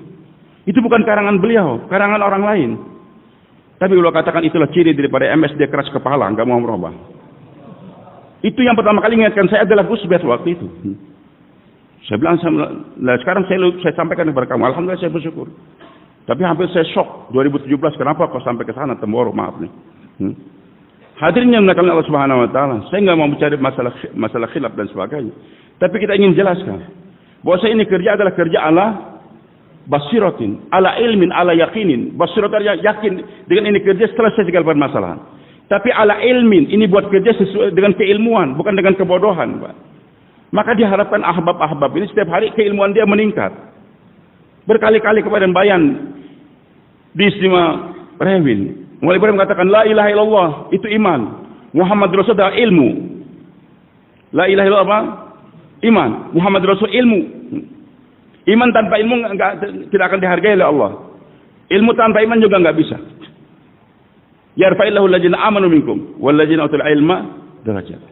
Itu bukan karangan beliau, karangan orang lain. Tapi kalau katakan itulah ciri daripada MSD keras kepala, enggak mau merubah. Itu yang pertama kali ingatkan saya adalah Gus Bet waktu itu. Saya bilang, nah sekarang saya sampaikan kepada kamu, alhamdulillah saya bersyukur. Tapi hampir saya shock 2017, kenapa kau sampai ke sana Temboro, maaf nih. Hadirin yang dimuliakan Allah Subhanahu wa taala, saya enggak mau bicara masalah khilaf dan sebagainya. Tapi kita ingin jelaskan bahwa ini kerja adalah kerja ala basiratin, ala ilmin, ala yakinin. Basiratin yakin dengan ini kerja selesai segala permasalahan. Tapi ala ilmin, ini buat kerja sesuai dengan keilmuan, bukan dengan kebodohan, Pak. Maka diharapkan ahbab-ahbab ini setiap hari keilmuan dia meningkat. Berkali-kali kepada bayan di Istimewa Rewin, mulai Ibrahim mengatakan la ilaha illallah, itu iman. Muhammad Rasul adalah ilmu. La ilaha illallah apa? Iman. Muhammad Rasul ilmu. Iman tanpa ilmu tidak akan dihargai oleh Allah. Ilmu tanpa iman juga enggak bisa. Yarfa'illahu alladziina aamanu minkum wal ladziina utul ilma darajat.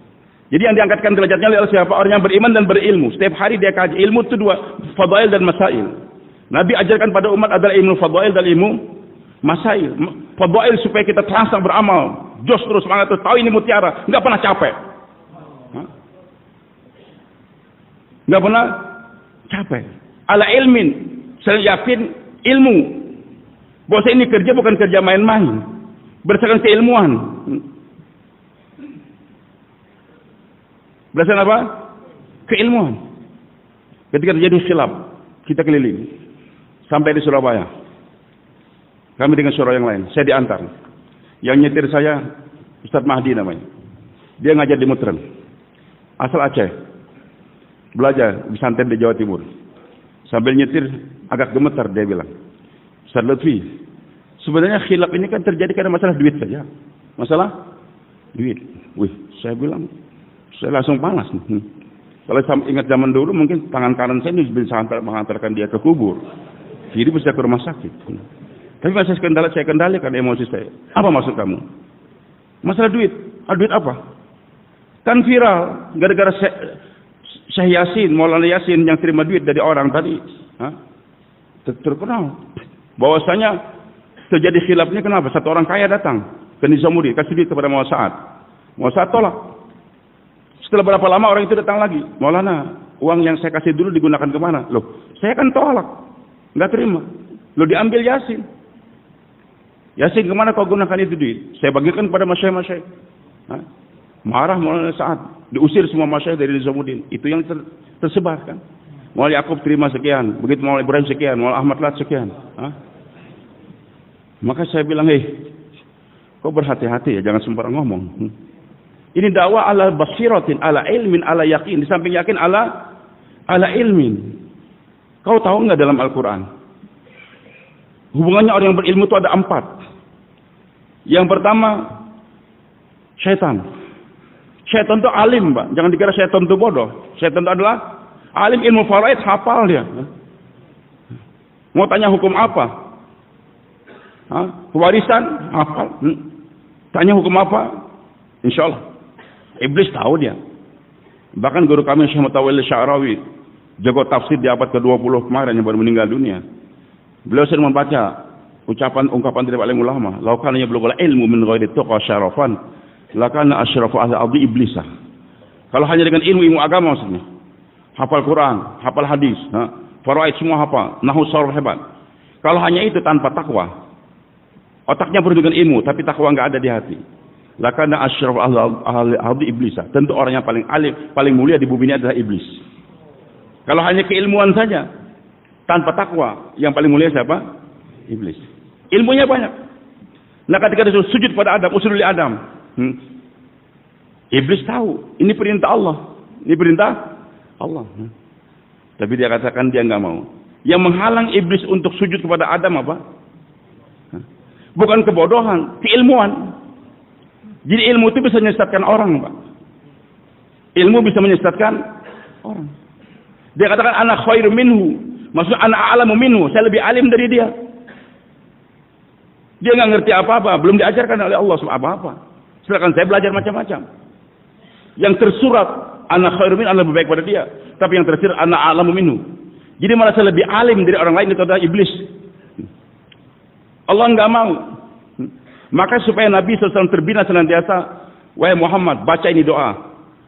Jadi yang diangkatkan derajatnya oleh siapa? Orang yang beriman dan berilmu. Setiap hari dia kaji. Ilmu itu dua, fadail dan masail. Nabi ajarkan pada umat adalah ilmu fadail dan ilmu masail. Fadail supaya kita terangsang beramal. Jos terus semangat terus. Tahu ini mutiara. Enggak pernah capek. Enggak pernah capek. Ala ilmin. Saya yakin ilmu. Bahwa ini kerja bukan kerja main-main. Berdasarkan keilmuan. Berdasarkan apa? Keilmuan. Ketika terjadi khilaf, kita keliling. Sampai di Surabaya. Kami dengan surau yang lain. Saya diantar. Yang nyetir saya, Ustaz Mahdi namanya. Dia ngajar di Mutren. Asal Aceh. Belajar di pesantren di Jawa Timur. Sambil nyetir, agak gemetar dia bilang. Ustaz Lutfi, sebenarnya khilaf ini kan terjadi karena masalah duit saja. Masalah duit. Wih, saya bilang, saya langsung panas. Kalau saya ingat zaman dulu, mungkin tangan kanan saya ini bisa menghantarkan dia ke kubur. Kiri bisa ke rumah sakit. Tapi masih saya kendalikan emosi saya. Apa maksud kamu? Masalah duit. Duit apa? Kan viral. Gara-gara Syekh Yasin, Maulana Yasin yang terima duit dari orang tadi. Terkenal. Bahwasanya terjadi khilafnya kenapa? Satu orang kaya datang ke Nizamuddin, kasih duit kepada Maulana Sa'ad. Maulana Sa'ad tolak. Setelah berapa lama orang itu datang lagi. Maulana, uang yang saya kasih dulu digunakan kemana? Loh, saya kan tolak. Enggak terima. Loh, diambil Yasin. Yasin, kemana kau gunakan itu duit? Saya bagikan kepada masyayikh-masyayikh. Marah Maulana Sa'ad. Diusir semua masyayikh dari Nizamuddin. Itu yang tersebar kan. Maulana Yaqub terima sekian. Begitu Maulana Ibrahim sekian. Maulana Ahmad Lat sekian. Maka saya bilang, kau berhati-hati ya. Jangan sembarang ngomong. Ini dakwah ala basiratin, ala ilmin, ala yakin. Di samping yakin, ala ilmin. Kau tahu enggak dalam Al-Quran? Hubungannya orang yang berilmu itu ada 4. Yang pertama, syaitan. Syaitan itu alim, Pak. Jangan dikira syaitan itu bodoh. Syaitan itu adalah alim, ilmu faraid, hafal dia. Mau tanya hukum apa? Warisan, hafal. Tanya hukum apa? Insya Allah. Iblis tahu dia. Bahkan guru kami Syekh Mutawalli Sya'rawi, jago tafsir di abad ke-20 kemarin yang baru meninggal dunia. Beliau sering membaca ungkapan dari paling ulama, laukannya belum ilmu min ghairi tuqa syarafan, lakana asyrafu ahli ardi iblisah. Kalau hanya dengan ilmu agama maksudnya. Hafal Quran, hafal hadis, faraid semua hafal, nahwu sarf hebat. Kalau hanya itu tanpa takwa, otaknya penuh dengan ilmu tapi takwa enggak ada di hati. Lakana asyrafu ahli ardi iblisah. Tentu orang yang paling alim, paling mulia di bumi ini adalah iblis. Kalau hanya keilmuan saja tanpa takwa, yang paling mulia siapa? Iblis. Ilmunya banyak. Nah ketika disuruh sujud pada Adam, usjud li Adam. Iblis tahu, ini perintah Allah. Ini perintah Allah. Tapi dia katakan dia nggak mau. Yang menghalang iblis untuk sujud kepada Adam apa? Bukan kebodohan, keilmuan. Jadi ilmu itu bisa menyesatkan orang, Pak. Ilmu bisa menyesatkan orang. Dia katakan anak khairu minhu, maksudnya anak a'lamu minhu, saya lebih alim dari dia. Dia nggak ngerti apa-apa, belum diajarkan oleh Allah apa-apa. Silakan saya belajar macam-macam. Yang tersurat anak khairu minhu, lebih baik pada dia. Tapi yang tersirat anak a'lamu minhu. Jadi merasa lebih alim dari orang lain, itu adalah iblis. Allah nggak mau. Maka supaya Nabi SAW terbina senantiasa, wahai Muhammad, baca ini doa.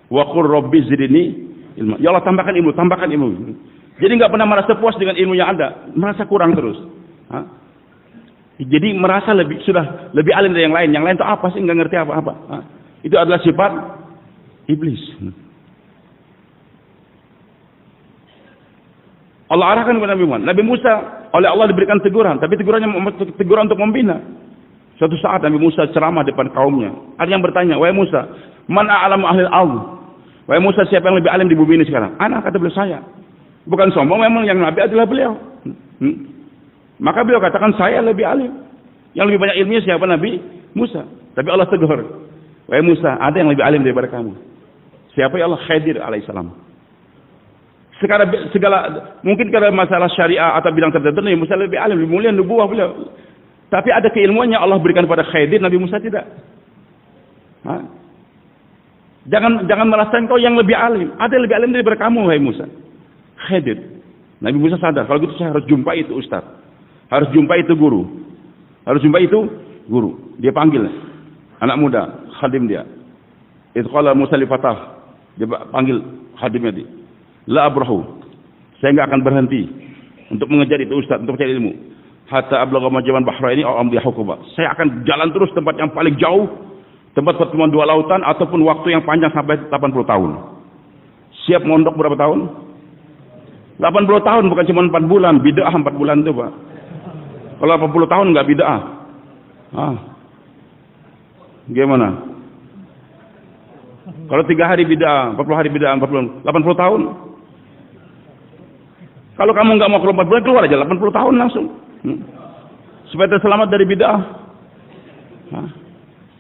Wa qur rabbi zidni ilma. Ya Allah, tambahkan ilmu, tambahkan ilmu. Jadi nggak pernah merasa puas dengan ilmu yang ada, merasa kurang terus. Jadi merasa sudah lebih alim dari yang lain. Yang lain itu apa sih? Nggak ngerti apa-apa. Itu adalah sifat iblis. Allah arahkan kepada Nabi Muhammad. Nabi Musa oleh Allah diberikan teguran, tapi tegurannya teguran untuk membina. Suatu saat Nabi Musa ceramah depan kaumnya. Ada yang bertanya, wahai Musa, man a'lamu ahlil ardh? Wahai Musa, siapa yang lebih alim di bumi ini sekarang? Anak, kata beliau, saya. Bukan sombong, memang yang Nabi adalah beliau. Maka beliau katakan, saya lebih alim. Yang lebih banyak ilmunya siapa? Nabi Musa. Tapi Allah tegur, wahai Musa, ada yang lebih alim daripada kamu. Siapa? Ya Allah? Khidir alaihissalam. Segala mungkin karena masalah syariah atau bidang tertentu, Nabi Musa lebih alim, lebih mulia nubuwah beliau. Tapi ada keilmuannya Allah berikan pada Khidir, Nabi Musa tidak. Jangan merasa engkau yang lebih alim. Ada yang lebih alim daripada kamu, wahai Musa. Khidir. Nabi Musa sadar, kalau gitu saya harus jumpa itu ustaz. Harus jumpa itu guru. Harus jumpa itu guru. Dia panggil anak muda, khadim dia. Itu qala Musa li fatah. Dia panggil khadimnya dia. La abrahu. Saya enggak akan berhenti untuk mengejar itu ustaz, untuk mencari ilmu. Hatta ablagha majman bahraini aw amdi hukuba. Saya akan jalan terus tempat yang paling jauh, tempat pertemuan dua lautan, ataupun waktu yang panjang sampai 80 tahun. Siap mondok berapa tahun? 80 tahun, bukan cuma 4 bulan. Bid'ah 4 bulan itu, Pak. Kalau 80 tahun enggak bid'ah. Gimana? Kalau 3 hari bid'ah, 40 hari bid'ah, 80 tahun. Kalau kamu enggak mau keluar 4 bulan, keluar aja 80 tahun langsung. Supaya terselamat dari bid'ah.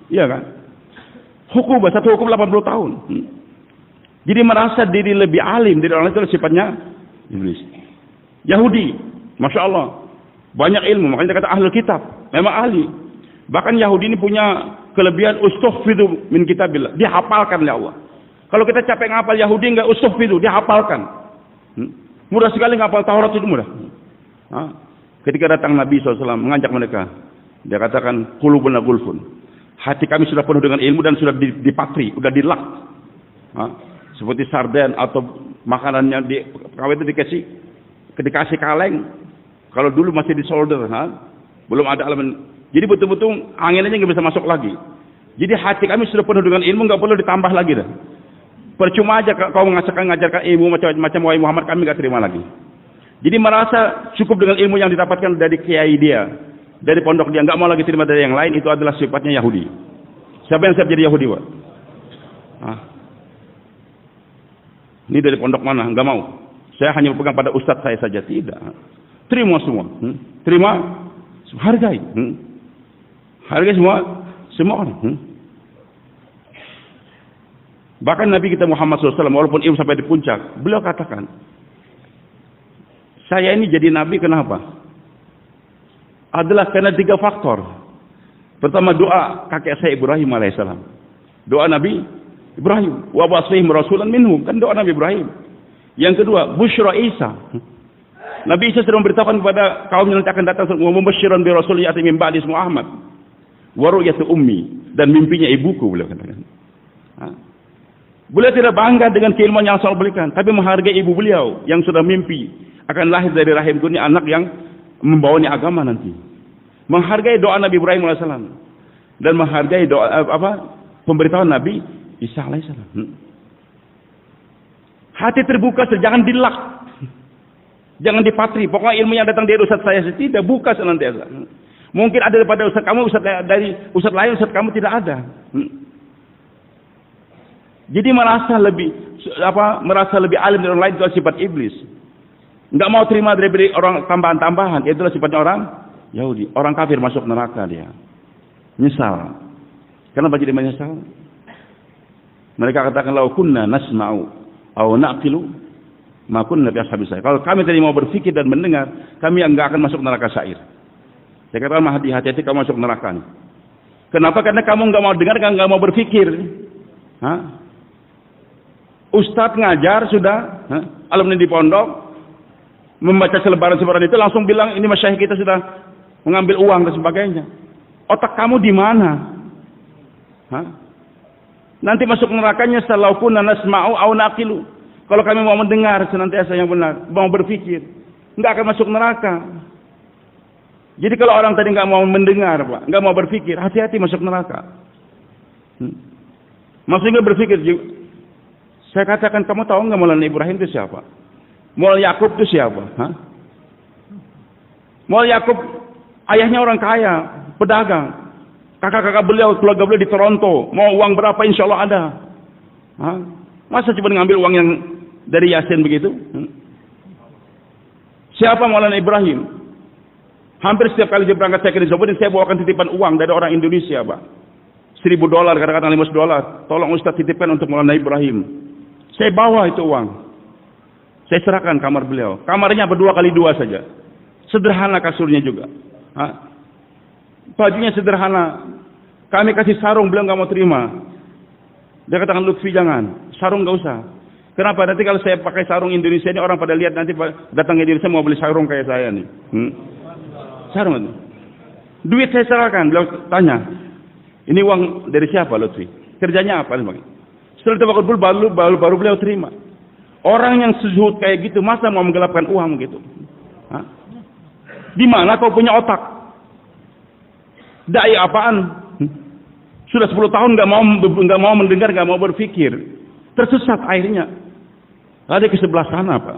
Iya kan? Hukum, satu hukum 80 tahun. Jadi merasa diri lebih alim dari orang lain, itu sifatnya iblis. Yahudi, Masya Allah, banyak ilmu, makanya dia kata ahlul kitab, memang ahli. Bahkan Yahudi ini punya kelebihan ustuhfidu min kitabillah, dia hafalkan oleh Allah. Kalau kita capek ngapal Yahudi, enggak ustuhfidu, dia hafalkan. Mudah sekali ngapal Taurat, itu mudah. Ketika datang Nabi SAW mengajak mereka, dia katakan qulubuna gulfun, hati kami sudah penuh dengan ilmu dan sudah dipatri, sudah dilak, seperti sarden atau makanannya di pegawai itu dikasih kaleng. Kalau dulu masih di solder, belum ada elemen. Jadi betul-betul angin aja nggak bisa masuk lagi. Jadi hati kami sudah penuh dengan ilmu, nggak perlu ditambah lagi dah. Percuma aja kau mengajarkan ilmu macam-macam, wahai Muhammad, kami nggak terima lagi. Jadi merasa cukup dengan ilmu yang didapatkan dari kiai dia, dari pondok dia, nggak mau lagi terima dari yang lain. Itu adalah sifatnya Yahudi. Siapa yang siap jadi Yahudi, Pak? Ini dari pondok mana? Nggak mau. Saya hanya berpegang pada ustadz saya saja. Tidak. Terima semua. Terima. Hargai. Hargai semua orang. Bahkan Nabi kita Muhammad SAW, walaupun ilmu sampai di puncak, beliau katakan, saya ini jadi Nabi kenapa? Adalah karena 3 faktor. Pertama, doa kakek saya Ibrahim alaihissalam. Doa Nabi Ibrahim. Wa basihim rasulan minhum. Kan doa Nabi Ibrahim. Yang kedua, busyra Isa. Nabi Isa sedang memberitahukan kepada kaum yang nanti akan datang, membasyiran bi rasul ya'ti min ba'di ismu Ahmad. Wa ru'yatu ummi, dan mimpinya ibuku, beliau katakan. Beliau tidak bangga dengan keilmuan yang Allah berikan, tapi menghargai ibu beliau yang sudah mimpi akan lahir dari rahim dunia anak yang membawanya agama nanti. Menghargai doa Nabi Ibrahim alaihissalam dan menghargai doa pemberitahuan Nabi Isa alaihissalam. Hati terbuka, jangan dilak, jangan dipatri. Pokoknya ilmu yang datang dari ustaz saya tidak, buka senantiasa. Mungkin ada daripada ustaz kamu, ustaz dari ustaz lain, ustaz kamu tidak ada. Jadi merasa lebih alim dari orang lain, itu sifat iblis. Enggak mau terima dari orang tambahan-tambahan, itulah sifatnya orang Yahudi. Orang kafir masuk neraka dia. Nyesal. Kenapa jadi menyesal? Mereka katakan lau kunna nasma'u au naqilu ma kunna fi ashabis sa'ir. Kalau kami tadi mau berpikir dan mendengar, kami enggak akan masuk neraka sa'ir. Saya katakan hati-hati kamu masuk neraka nih. Kenapa? Karena kamu enggak mau dengar, enggak mau berpikir. Hah? Ustadz ngajar sudah, alumni di pondok membaca selebaran-selebaran itu langsung bilang ini masyayikh kita sudah mengambil uang dan sebagainya. Otak kamu di mana? Nanti masuk nerakanya salaukun nasma'u au naqilu. Kalau kami mau mendengar senantiasa yang benar, mau berpikir, enggak akan masuk neraka. Jadi kalau orang tadi enggak mau mendengar, Pak, enggak mau berpikir, hati-hati masuk neraka. Maksudnya berpikir. Saya katakan, kamu tahu enggak Maulana Ibrahim itu siapa? Maulana Yakub itu siapa? Maulana Yakub ayahnya orang kaya, pedagang. Kakak-kakak beliau, keluarga beliau di Toronto. Mau uang berapa insya Allah ada. Masa cuma ngambil uang yang dari Yasin begitu? Siapa Maulana Ibrahim? Hampir setiap kali dia berangkat saya ke Nizamuddin, saya bawakan titipan uang dari orang Indonesia, Pak. $1.000, kadang-kadang $500. Tolong Ustaz titipkan untuk Maulana Ibrahim. Saya bawa itu uang. Saya serahkan kamar beliau. Kamarnya berdua kali dua saja. Sederhana kasurnya juga. Bajunya sederhana. Kami kasih sarung, beliau nggak mau terima. Dia katakan, Lutfi jangan. Sarung nggak usah. Kenapa? Nanti kalau saya pakai sarung Indonesia ini, orang pada lihat nanti datang ke Indonesia mau beli sarung kayak saya nih. Sarung itu. Duit saya serahkan. Beliau tanya, ini uang dari siapa Lutfi? Kerjanya apa? Setelah itu baru beliau terima. Orang yang sezuhud kayak gitu, masa mau menggelapkan uang gitu? Di mana kau punya otak? Dai apaan? Sudah 10 tahun nggak mau mendengar, nggak mau berpikir, tersesat akhirnya. Ada ke sebelah sana, Pak.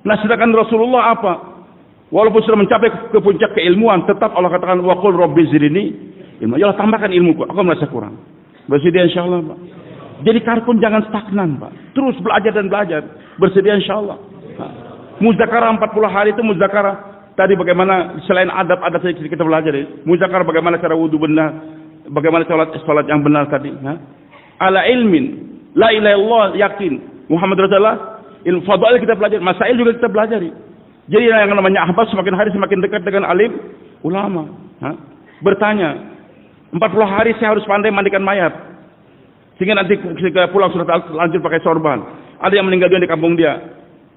Nah, sedangkan Rasulullah apa? Walaupun sudah mencapai ke puncak keilmuan, tetap Allah katakan waqul rabbi zidni ilma. Ya Allah, tambahkan ilmuku, aku merasa kurang. Bersedia insyaallah, Pak. Jadi karbon jangan stagnan, Pak. Terus belajar dan belajar. Bersedia insyaallah. Muzakarah 40 hari itu muzakarah. Tadi bagaimana selain adab-adab kita belajar. Muzakarah bagaimana cara wudu benar. Bagaimana sholat yang benar tadi. Ala ilmin. La ilaha illallah yakin. Muhammad Rasulullah. Ilmu fadail kita belajar. Masail juga kita pelajari. Jadi yang namanya ahbab semakin hari semakin dekat dengan alim ulama. Bertanya. 40 hari saya harus pandai mandikan mayat. Sehingga nanti ketika pulang sudah lanjut pakai sorban. Ada yang meninggal dunia di kampung dia.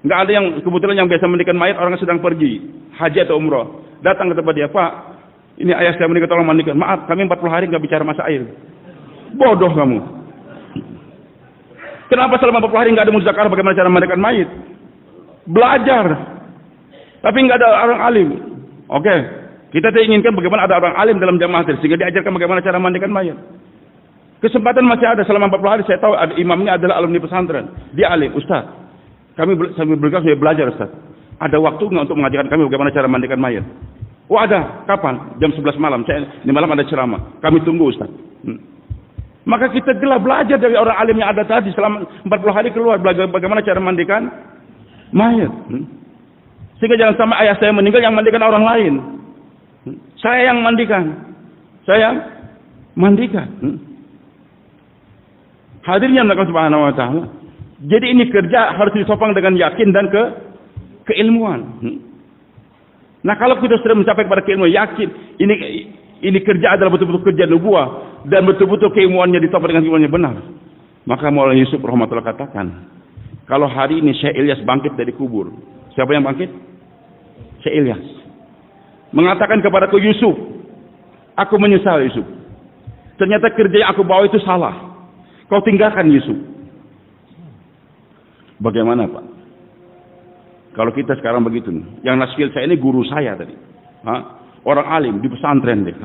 Enggak ada yang kebetulan yang biasa mandikan mayat orang sedang pergi haji atau umroh. Datang ke tempat dia, Pak, ini ayah saya meninggal tolong mandikan. Maaf, kami 40 hari enggak bicara masa air. Bodoh kamu. Kenapa selama 40 hari enggak ada muzakarah bagaimana cara mandikan mayat? Belajar. Tapi enggak ada orang alim. Oke. Kita inginkan bagaimana ada orang alim dalam jamaah sehingga diajarkan bagaimana cara mandikan mayat. Kesempatan masih ada selama 40 hari. Saya tahu ada imamnya adalah alumni pesantren. Dia alim, Ustaz. Kami sambil bergerak saya belajar, Ustaz. Ada waktu nggak untuk mengajarkan kami bagaimana cara mandikan mayat? Oh ada. Kapan? Jam 11 malam. Di malam ada ceramah. Kami tunggu, Ustaz. Maka kita telah belajar dari orang alim yang ada tadi selama 40 hari keluar bagaimana cara mandikan mayat. Sehingga jangan sampai ayah saya meninggal yang mandikan orang lain. Saya yang mandikan. Hadirnya Allah Subhanahu wa taala. Jadi ini kerja harus disopang dengan yakin dan keilmuan. Nah, kalau kita sudah mencapai kepada keilmuan yakin, ini kerja adalah betul-betul kerja nubuah dan betul-betul keilmuannya ditopang dengan keilmuannya benar. Maka Maulana Yusuf rahmatullah katakan, kalau hari ini Syekh Ilyas bangkit dari kubur. Siapa yang bangkit? Syekh Ilyas. Mengatakan kepadaku, Yusuf, aku menyesal Yusuf. Ternyata kerja yang aku bawa itu salah. Kau tinggalkan Yusuf. Bagaimana Pak? Kalau kita sekarang begitu nih. Yang naskil saya ini guru saya tadi. Orang alim di pesantren deh.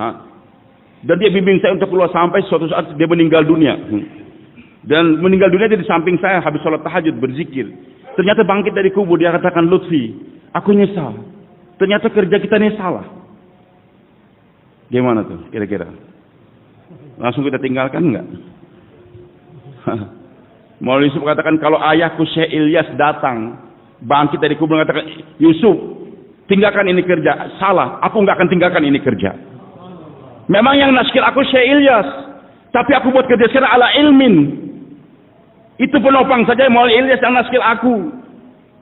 Dan dia bimbing saya untuk keluar sampai suatu saat dia meninggal dunia. Dan meninggal dunia dia di samping saya habis sholat tahajud berzikir. Ternyata bangkit dari kubur, dia katakan, Lutfi, aku nyesal. Ternyata kerja kita ini salah. Gimana tuh kira-kira? Langsung kita tinggalkan enggak? Maulwi Yusuf katakan, kalau ayahku Syekh Ilyas datang, bangkit dari kubur, mengatakan, Yusuf, tinggalkan ini kerja. Salah, aku nggak akan tinggalkan ini kerja. Memang yang naskil aku Syekh Ilyas, tapi aku buat kerja secara ala ilmin. Itu penopang saja Maulwi Ilyas yang naskil aku.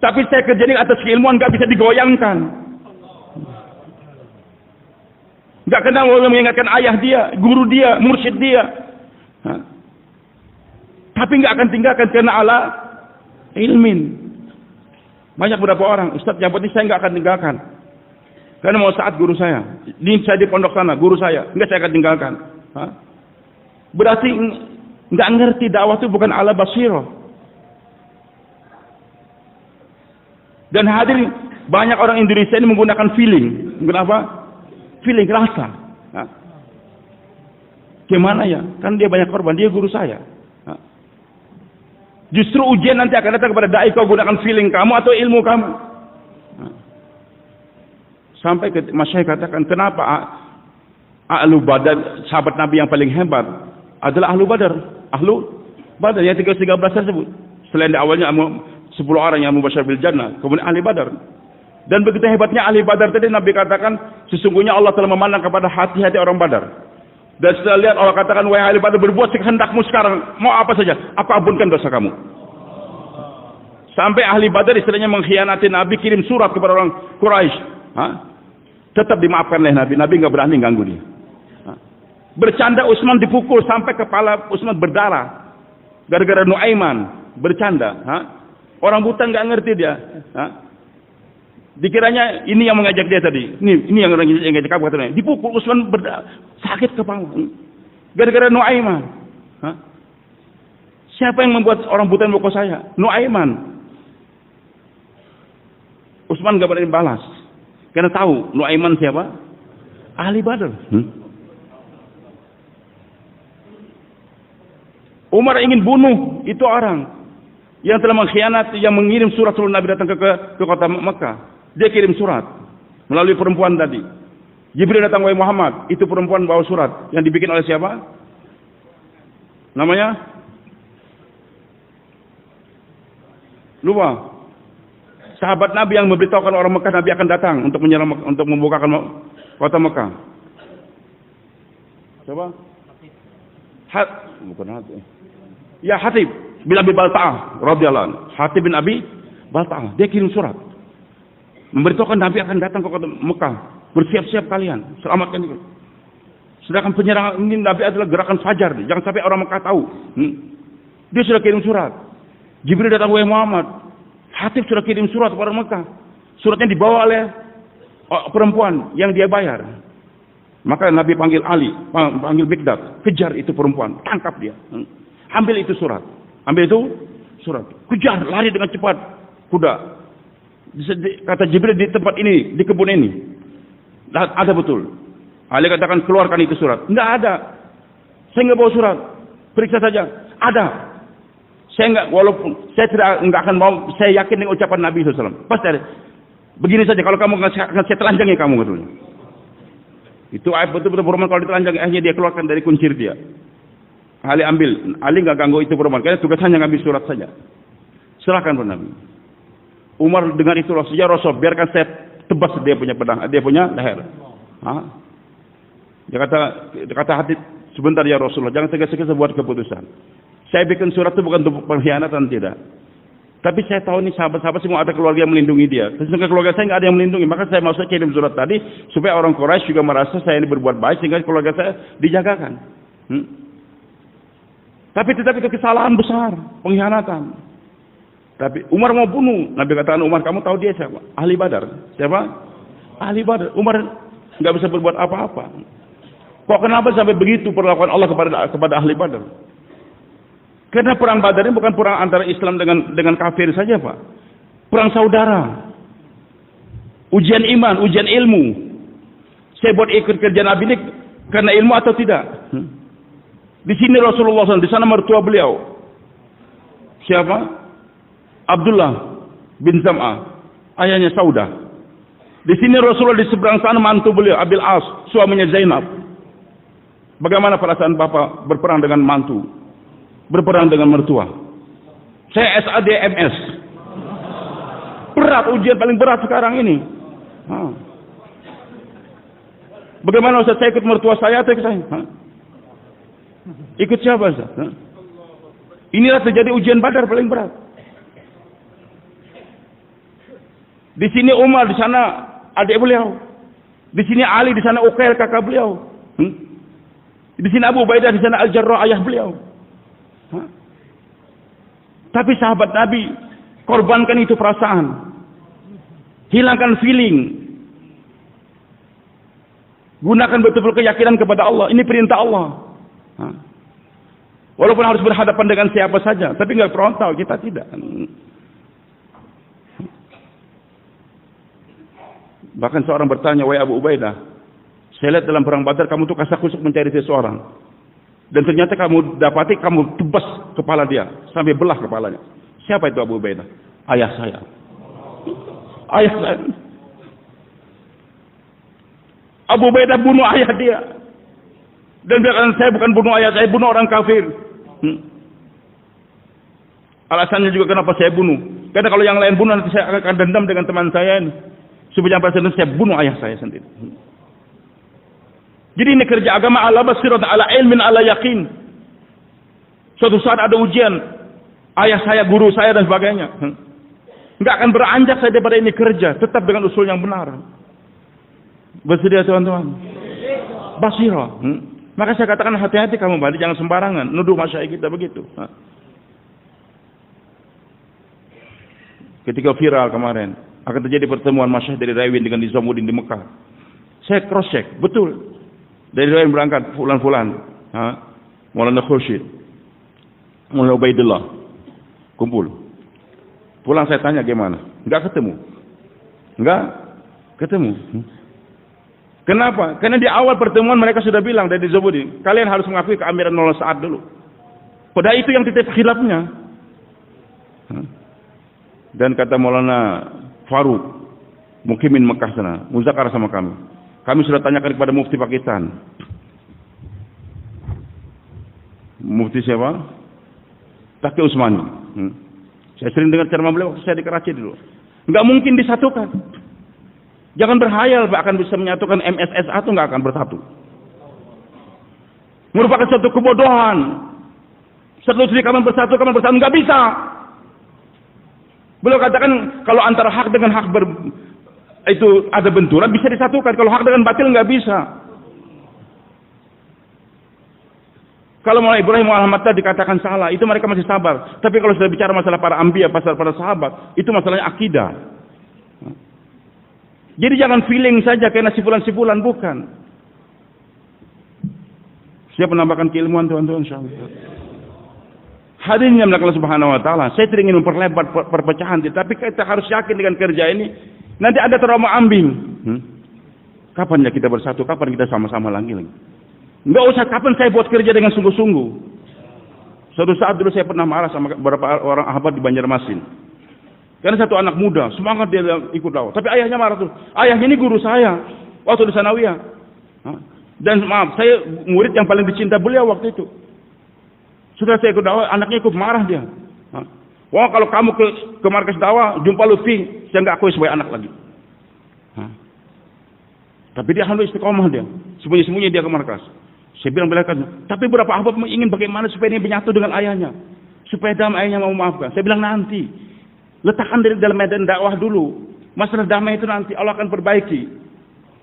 Tapi saya kerja di atas keilmuan, nggak bisa digoyangkan. Nggak kenal mengingatkan ayah dia, guru dia, mursyid dia. Tapi nggak akan tinggalkan karena ala ilmin. Banyak beberapa orang, Ustaz jabat ini saya nggak akan tinggalkan. Karena mau saat guru saya. Ini saya di pondok sana, guru saya. Nggak saya akan tinggalkan. Berarti nggak ngerti dakwah itu bukan ala basirah. Dan hadirin, banyak orang Indonesia ini menggunakan feeling. Kenapa? Feeling, rasa. Gimana ya? Kan dia banyak korban, dia guru saya. Justru ujian nanti akan datang kepada dai, kau gunakan feeling kamu atau ilmu kamu. Sampai ke Masyaikh katakan, kenapa ahlu Badar, sahabat Nabi yang paling hebat adalah ahlu Badar. Ahlu Badar yang 13 tersebut. Selain di awalnya 10 orang yang mubasysyar bil jannah, kemudian ahli Badar. Dan begitu hebatnya ahli Badar tadi, Nabi katakan sesungguhnya Allah telah memandang kepada hati-hati orang Badar. Dan setelah lihat Allah katakan, wahai ahli Badar, berbuat sekehendakmu sekarang, mau apa saja, aku ampunkan dosa kamu. Sampai ahli Badar istilahnya mengkhianati Nabi, kirim surat kepada orang Quraisy. Tetap dimaafkan oleh Nabi. Nabi nggak berani ganggu dia. Bercanda Utsman dipukul sampai kepala Utsman berdarah gara-gara Nuaiman bercanda. Orang buta nggak ngerti dia. Dikiranya ini yang mengajak dia tadi. Ini yang orang yang ngajak aku katanya. Dipukul Utsman sakit kepala. Gara-gara Nuaiman. Siapa yang membuat orang buta memukul saya? Nuaiman. Utsman nggak berani balas. Karena tahu Nuaiman siapa? Ahli Badar. Umar ingin bunuh itu orang yang telah mengkhianati, yang mengirim surat sebelum Nabi datang ke kota Mekah. Dia kirim surat melalui perempuan tadi. Jibril datang, wahai Muhammad, itu perempuan bawa surat yang dibikin oleh siapa? Namanya? Lupa. Sahabat Nabi yang memberitahukan orang Mekah Nabi akan datang untuk menyerang, untuk membukakan kota Mekah. Coba? Bukan Hatib. Ya, Hatib bin Abi Balta'ah radhiyallahu anhu. Hatib bin Abi Balta'ah, dia kirim surat memberitahukan Nabi akan datang ke kota Mekah. Bersiap-siap kalian, selamatkan itu. Sedangkan penyerangan ini Nabi adalah gerakan fajar, jangan sampai orang Mekah tahu. Dia sudah kirim surat. Jibril datang, wahai Muhammad, Hatib sudah kirim surat kepada Mekah. Suratnya dibawa oleh perempuan yang dia bayar. Maka Nabi panggil Ali, panggil Mikdad, kejar itu perempuan, tangkap dia. Ambil itu surat. Ambil itu surat. Kejar, lari dengan cepat kuda. Kata Jibril, di tempat ini, di kebun ini. Ada betul. Ali katakan, keluarkan itu surat. Enggak ada. Saya enggak bawa surat. Periksa saja. Ada. Saya enggak, walaupun saya enggak akan mau, saya yakin dengan ucapan Nabi SAW. Pasti ada. Begini saja, kalau kamu akan saya telanjangi kamu katanya. Itu ayat betul-betul perempuan kalau ditelanjangi, akhirnya dia keluarkan dari kuncir dia. Ali ambil, Ali nggak ganggu itu perempuan, karena tugas hanya ngambil surat saja. Serahkan kepada Nabi. Umar dengar itu Rasul, ya Rasul, biarkan saya tebas dia punya pedang, dia punya leher. Dia kata hati, sebentar ya Rasulullah, jangan tegas-tegas buat keputusan. Saya bikin surat itu bukan untuk pengkhianatan, tidak. Tapi saya tahu nih sahabat-sahabat semua ada keluarga yang melindungi dia. Sesungguhnya keluarga saya nggak ada yang melindungi, maka saya mau kirim surat tadi supaya orang Quraisy juga merasa saya ini berbuat baik sehingga keluarga saya dijagakan. Tapi itu kesalahan besar, pengkhianatan. Tapi Umar mau bunuh, Nabi katakan, Umar kamu tahu dia siapa? Ahli Badar. Siapa? Ahli Badar. Umar nggak bisa berbuat apa-apa. Kok kenapa sampai begitu perlakuan Allah kepada ahli Badar? Karena perang Badar ini bukan perang antara Islam dengan kafir saja, Pak. Perang saudara. Ujian iman, ujian ilmu. Saya buat ikut kerja Nabi ini karena ilmu atau tidak? Di sini Rasulullah SAW, di sana mertua beliau. Siapa? Abdullah bin Zam'ah, ayahnya Saudah. Di sini Rasulullah, di seberang sana mantu beliau, Abil As, suaminya Zainab. Bagaimana perasaan bapak berperang dengan mantu? berperang dengan mertua. Saya SADMS. Berat, ujian paling berat sekarang ini. Bagaimana Ustaz, saya ikut mertua saya atau ikut saya? Ikut siapa Ustaz? Inilah terjadi ujian Badar paling berat. Di sini Umar, di sana adik beliau. Di sini Ali, di sana Uqail kakak beliau. Di sini Abu Ubaidah, di sana Al-Jarrah ayah beliau. Tapi sahabat Nabi korbankan itu perasaan. Hilangkan feeling. Gunakan betul-betul keyakinan kepada Allah. Ini perintah Allah. Walaupun harus berhadapan dengan siapa saja, tapi nggak frontal, kita tidak. Bahkan seorang bertanya, wahai Abu Ubaidah, saya lihat dalam perang Badar kamu tuh kasak-kusuk mencari seseorang, dan ternyata kamu dapati kamu tebas kepala dia sampai belah kepalanya. Siapa itu Abu Ubaidah? Ayah saya. Ayah saya. Abu Ubaidah bunuh ayah dia. Dan dia kata, saya bukan bunuh ayah, saya bunuh orang kafir. Alasannya juga kenapa saya bunuh. Karena kalau yang lain bunuh, nanti saya akan dendam dengan teman saya ini. Supaya sampai saya bunuh ayah saya sendiri. Jadi ini kerja agama ala basirat, ala ilmin, ala yakin. Suatu saat ada ujian, ayah saya, guru saya dan sebagainya. Enggak akan beranjak saya daripada ini kerja, tetap dengan usul yang benar. Bersedia teman-teman? Basirah. Maka saya katakan hati-hati kamu Badi, jangan sembarangan nuduh masyayikh kita begitu. Ketika viral kemarin akan terjadi pertemuan masyayikh dari Raiwin dengan Nizamuddin di Mekah. Saya cross check, betul. Dari Raiwin berangkat fulan-fulan, Maulana Khursyid, Maulana Ubaidillah, kumpul. Pulang saya tanya gimana? Enggak ketemu. Enggak ketemu. Kenapa? Karena di awal pertemuan mereka sudah bilang dari Nizamuddin, kalian harus mengakui keamiran Maulana Sa'ad dulu. Padahal itu yang titik khilafnya. Dan kata Maulana Faruk, Mukimin Mekah sana, muzakar sama kami. Kami sudah tanyakan kepada Mufti Pakistan. Mufti siapa? Taqi Usmani. Saya sering dengar ceramah beliau waktu saya di Karachi dulu. Enggak mungkin disatukan. Jangan berhayal Pak akan bisa menyatukan MSSA itu enggak akan bersatu. Merupakan satu kebodohan. Satu sisi kamu bersatu enggak bisa. Beliau katakan kalau antara hak dengan hak itu ada benturan bisa disatukan. Kalau hak dengan batil enggak bisa. Kalau Maulana Ibrahim Muhammad tadi dikatakan salah, itu mereka masih sabar. Tapi kalau sudah bicara masalah para anbiya, para sahabat, itu masalahnya akidah. Jadi jangan feeling saja karena sifulan-sifulan, bukan. Siap menambahkan keilmuan teman-teman insyaallah. Hadirin yang Allah Subhanahu wa taala, saya tidak ingin memperlebar perpecahan, tapi kita harus yakin dengan kerja ini nanti ada trauma ambing. Kapan ya kita bersatu? Kapan kita sama-sama lagi? Enggak usah kapan saya buat kerja dengan sungguh-sungguh. Suatu saat dulu saya pernah marah sama beberapa orang ahbab di Banjarmasin. Karena satu anak muda, semangat dia ikut dakwah. Tapi ayahnya marah tuh. Ayahnya ini guru saya waktu di Sanawiyah. Dan maaf, saya murid yang paling dicinta beliau waktu itu. Sudah saya ikut dakwah, anaknya ikut marah dia. Wah, kalau kamu ke markas dakwah, jumpa Lutfi, saya nggak akui sebagai anak lagi. Tapi dia alhamdulillah istiqomah dia. Sembunyi-sembunyi dia ke markas. Saya bilang belakan, tapi berapa ahbab ingin bagaimana supaya dia menyatu dengan ayahnya. Supaya damai ayahnya mau maafkan. Saya bilang nanti. Letakkan dari dalam medan dakwah dulu. Masalah damai itu nanti Allah akan perbaiki.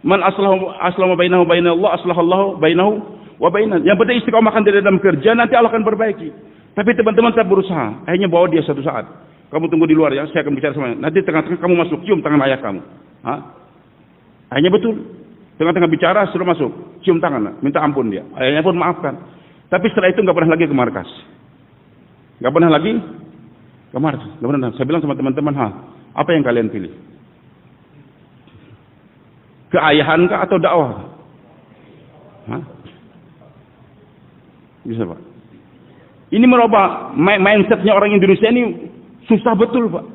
Man aslama bainahu bainallah aslahallahu bainahu wa bainah. Yang penting istiqomahkan dari dalam kerja, nanti Allah akan perbaiki. Tapi teman-teman tetap berusaha. Akhirnya bawa dia suatu saat. Kamu tunggu di luar ya, saya akan bicara sama dia. Nanti tengah-tengah kamu masuk, cium tangan ayah kamu. Akhirnya betul. Tengah-tengah bicara suruh masuk, cium tangan, minta ampun dia. Ayahnya pun maafkan. Tapi setelah itu nggak pernah lagi ke markas. Nggak pernah lagi ke markas. Nggak pernah. Saya bilang sama teman-teman, apa yang kalian pilih? Keayahan kah atau dakwah? Bisa Pak. Ini merubah mindsetnya orang Indonesia ini susah betul Pak.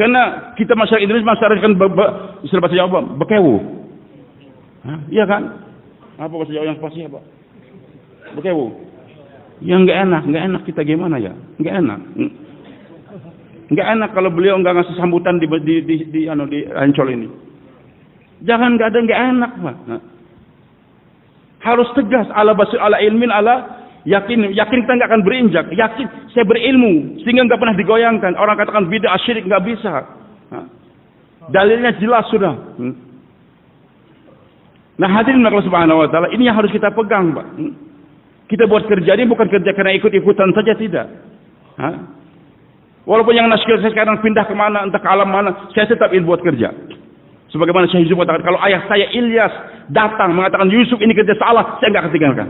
Karena kita masyarakat Indonesia masyarakat kan bahasa Jawa bekewu. Iya kan? Apa bahasa Jawa yang spasinya Pak? Oke Bu. Ya nggak enak kita gimana ya? Nggak enak. Nggak enak kalau beliau nggak ngasih sambutan di Ancol ini. Jangan nggak enak Pak. Nah. Harus tegas ala basir ala ilmin ala yakin kita nggak akan berinjak. Yakin saya berilmu sehingga nggak pernah digoyangkan. Orang katakan bid'ah syirik nggak bisa. Nah. Dalilnya jelas sudah. Nah hadirin Allah Subhanahu Wa Taala ini yang harus kita pegang Pak. Kita buat kerja ini bukan kerja karena ikut-ikutan saja tidak. Walaupun yang naskil saya sekarang pindah kemana entah ke alam mana, saya tetap ingin buat kerja. Sebagaimana Syekh Yusuf mengatakan, kalau ayah saya Ilyas datang mengatakan Yusuf ini kerja salah, saya nggak akan tinggalkan.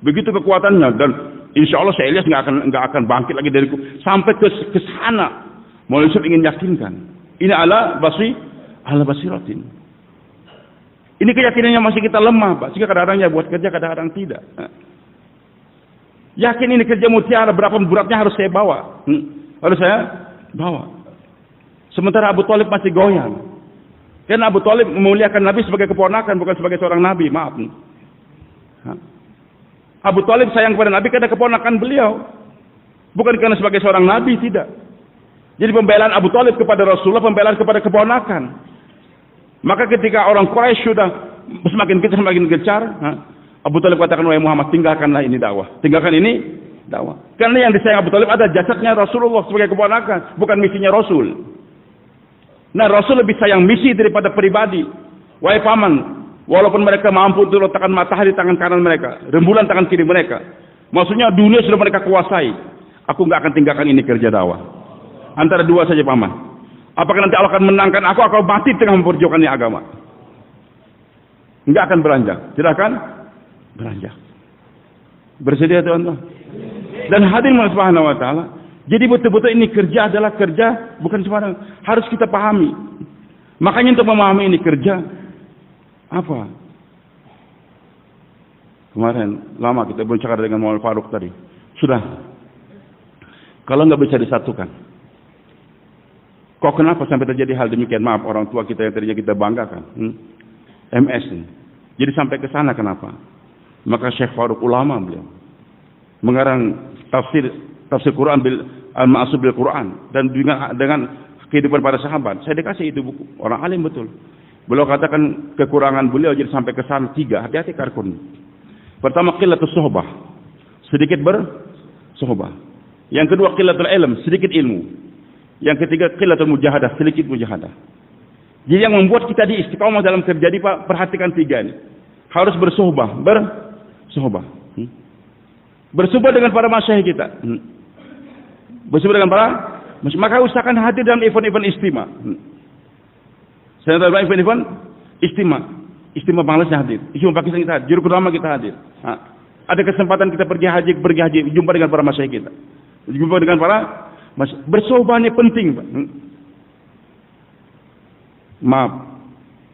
Begitu kekuatannya dan insya Allah saya Ilyas nggak akan bangkit lagi dariku sampai ke sana. Mau Yusuf ingin yakinkan. Ini ala basiratin. Ini keyakinannya masih kita lemah, Pak. Sehingga kadang-kadang ya buat kerja, kadang-kadang tidak. Yakin ini kerja mutiara, berapa beratnya harus saya bawa. Harus saya bawa. Sementara Abu Thalib masih goyang. Karena Abu Thalib memuliakan Nabi sebagai keponakan, bukan sebagai seorang Nabi. Maaf. Abu Thalib sayang kepada Nabi karena keponakan beliau. Bukan karena sebagai seorang Nabi, tidak. Jadi pembelaan Abu Thalib kepada Rasulullah, pembelaan kepada keponakan. Maka ketika orang Quraisy sudah semakin gencar, Abu Thalib katakan, wahai Muhammad, tinggalkanlah ini dakwah. Tinggalkan ini dakwah. Karena yang disayang Abu Thalib ada jasadnya Rasulullah sebagai keponakan, bukan misinya Rasul. Nah, Rasul lebih sayang misi daripada pribadi. Wahai paman, walaupun mereka mampu untuk letakkan matahari tangan kanan mereka, rembulan tangan kiri mereka, maksudnya dunia sudah mereka kuasai, aku nggak akan tinggalkan ini kerja dakwah. Antara dua saja paman. Apakah nanti Allah akan menangkan aku atau mati tengah memperjuangkan agama? Enggak akan beranjak. Tidak akan beranjak. Bersedia tuan-tuan? Dan hadirin Allah Subhanahu Wa Taala. Jadi betul-betul ini kerja adalah kerja bukan sembarang. Harus kita pahami. Makanya untuk memahami ini kerja apa? Kemarin lama kita berbicara dengan Maulana Faruk tadi. Sudah. Kalau nggak bisa disatukan. Kok kenapa sampai terjadi hal demikian? Maaf orang tua kita yang tadinya kita banggakan. MS ini. Jadi sampai ke sana kenapa? Maka Syekh Faruk ulama beliau mengarang tafsir Quran al-Ma'sub bil Quran dan dengan kehidupan para sahabat. Saya dikasih itu buku. Orang alim betul. Beliau katakan kekurangan beliau jadi sampai ke sana 3. Hati-hati karkun. Pertama qillatus suhbah. Sedikit bersuhbah. Yang kedua qillatul ilm, sedikit ilmu. Yang ketiga qillatul mujahadah, sedikit mujahadah. Jadi yang membuat kita di istiqomah dalam kerja ini Pak, perhatikan 3 ini. Harus bersuhbah, bersuhbah dengan para masyayikh kita. Bersuhbah dengan para maka usahakan hadir dalam event-event istimewa. Saya dalam event-event istimewa Bangladesh hadir, istimewa Pakistan kita hadir, juru utama kita hadir. Ada kesempatan kita pergi haji, jumpa dengan para masyayikh kita. Jumpa dengan para bersohbahnya penting Pak. Maaf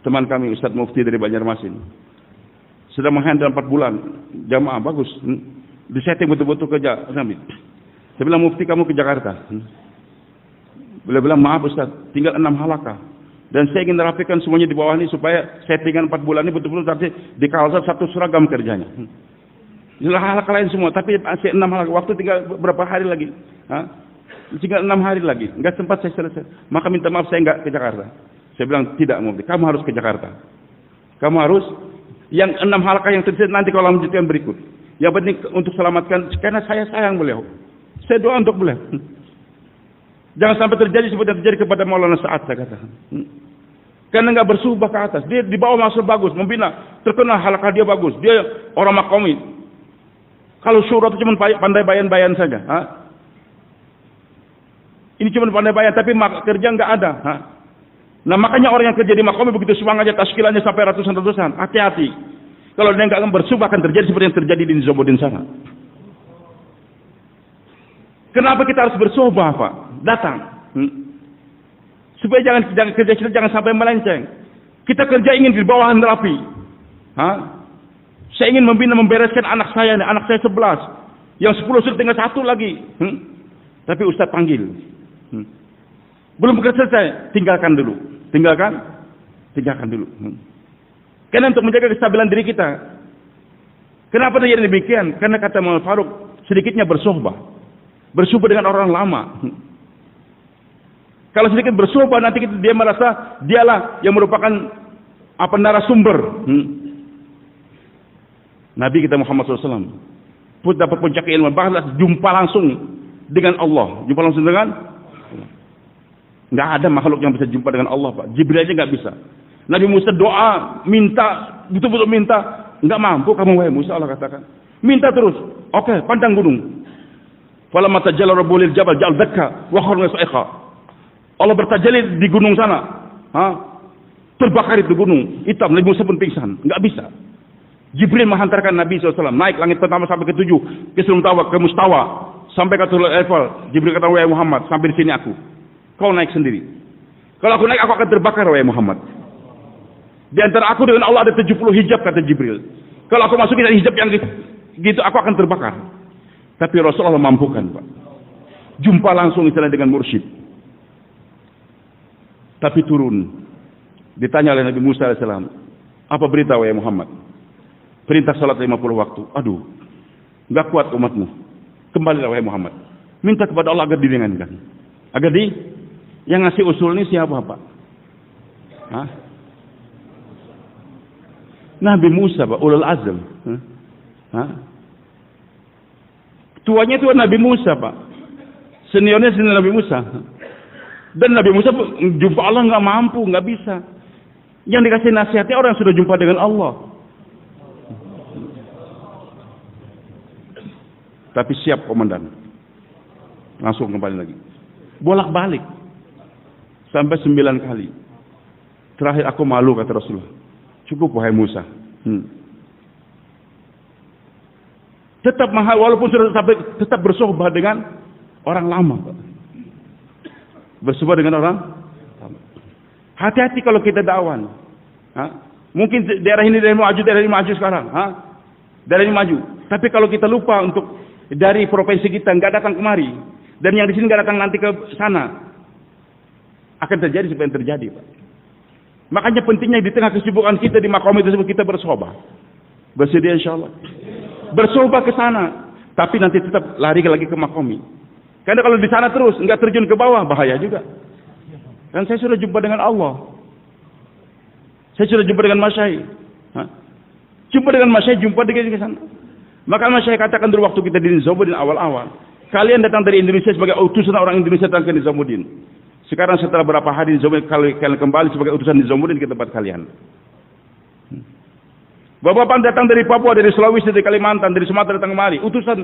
teman kami Ustaz Mufti dari Banjarmasin sudah menghandle 4 bulan jamaah bagus, disetting betul-betul kerja. Saya bilang Mufti kamu ke Jakarta. Beliau bilang maaf Ustaz tinggal 6 halakah dan saya ingin merapikan semuanya di bawah ini supaya settingan 4 bulan ini betul-betul nanti di kawasan satu seragam kerjanya. Halakah lain semua tapi masih 6 halakah, waktu tinggal berapa hari lagi. Tinggal 6 hari lagi, nggak sempat saya selesai. Maka minta maaf saya nggak ke Jakarta. Saya bilang tidak Mufti, kamu harus ke Jakarta. Kamu harus yang 6 halakah yang tersisa nanti kalau lanjutkan berikut. Yang penting untuk selamatkan karena saya sayang beliau. Saya doa untuk beliau. Jangan sampai terjadi seperti yang terjadi kepada Maulana Sa'ad saya katakan. Karena nggak bersuhbah ke atas, dia di bawah masuk bagus, membina, terkenal halakah dia bagus, dia orang makomi. Kalau syura itu cuma pandai bayan-bayan saja. Ini cuma pandai bayar, tapi kerja nggak ada. Nah makanya orang yang kerja di makomi begitu semangatnya, taskilannya sampai ratusan. Hati-hati. Kalau dia nggak akan bersuhbah akan terjadi seperti yang terjadi di Nizamuddin sana. Kenapa kita harus bersuhbah Pak? Datang. Supaya kerja kita jangan sampai melenceng. Kita kerja ingin di bawahan rapi. Saya ingin membereskan anak saya 11. Yang 10 sudah tinggal 1 lagi. Tapi Ustaz panggil. Belum selesai, tinggalkan dulu. Karena untuk menjaga kestabilan diri kita. Kenapa terjadi demikian? Karena kata Muhammad Faruk, sedikitnya bersohbah. Bersohbah dengan orang lama. Kalau sedikit bersohbah, nanti dia merasa dialah yang merupakan narasumber. Nabi kita Muhammad SAW dapat puncak ilmu, bahkan jumpa langsung dengan Allah. Jumpa langsung dengan Allah. Nggak ada makhluk yang bisa jumpa dengan Allah, Pak. Jibril aja nggak bisa. Nabi Musa doa, minta, betul-betul minta, nggak mampu kamu wahai Musa, Allah katakan. Minta terus. Oke, pandang gunung. Falamma tajalla rabbul jabal ja'al dakka wa kharra sa'iqa. Allah bertajalli di gunung sana. Terbakar itu gunung, hitam, Nabi Musa pun pingsan, nggak bisa. Jibril menghantarkan Nabi SAW naik langit pertama sampai ke 7, ke Tawa, ke Mustawa, sampai ke Turul Eiffel. Jibril kata, wahai Muhammad, sampai di sini aku. Kau naik sendiri. Kalau aku naik, aku akan terbakar, wahai Muhammad. Di antara aku dengan Allah ada 70 hijab, kata Jibril. Kalau aku masukin hijab yang gitu, aku akan terbakar. Tapi Rasulullah mampukan, Pak. Jumpa langsung misalnya dengan mursyid. Tapi turun. Ditanya oleh Nabi Musa AS, apa berita wahai Muhammad? Perintah salat 50 waktu. Aduh, nggak kuat umatmu. Kembalilah wahai Muhammad. Minta kepada Allah agar diringankan. Agar yang ngasih usul ini siapa, Pak? Nabi Musa, Pak, ulul azm. Tuanya itu Nabi Musa, Pak. Seniornya senior Nabi Musa. Dan Nabi Musa jumpa Allah nggak mampu, nggak bisa. Yang dikasih nasihatnya orang yang sudah jumpa dengan Allah. Tapi siap komandan. Langsung kembali lagi. Bolak-balik. Sampai 9 kali. Terakhir aku malu, kata Rasulullah. Cukup wahai Musa. Tetap mahal, walaupun sudah sampai tetap bersohbah dengan orang lama. Bersohbah dengan orang lama. Hati-hati kalau kita dakwan. Mungkin daerah ini maju sekarang. Daerah ini maju. Tapi kalau kita lupa untuk dari provinsi kita nggak datang kemari, dan yang di sini nggak datang nanti ke sana, akan terjadi seperti yang terjadi, Pak. Makanya pentingnya di tengah kesibukan kita di makom itu kita bersohbah, bersedia insya Allah, bersohbah ke sana, tapi nanti tetap lari lagi ke makomi. Karena kalau di sana terus nggak terjun ke bawah bahaya juga. Dan saya sudah jumpa dengan Allah, saya sudah jumpa dengan Masyai, jumpa dengan ke sana. Maka Masyai katakan dulu waktu kita di Nizamuddin awal-awal, kalian datang dari Indonesia sebagai utusan orang Indonesia datang ke Nizamuddin. Sekarang setelah berapa hari Nizamuddin, kalian kembali sebagai utusan Nizamuddin ke tempat kalian. Bapak-bapak datang dari Papua, dari Sulawesi, dari Kalimantan, dari Sumatera datang kemari, utusan.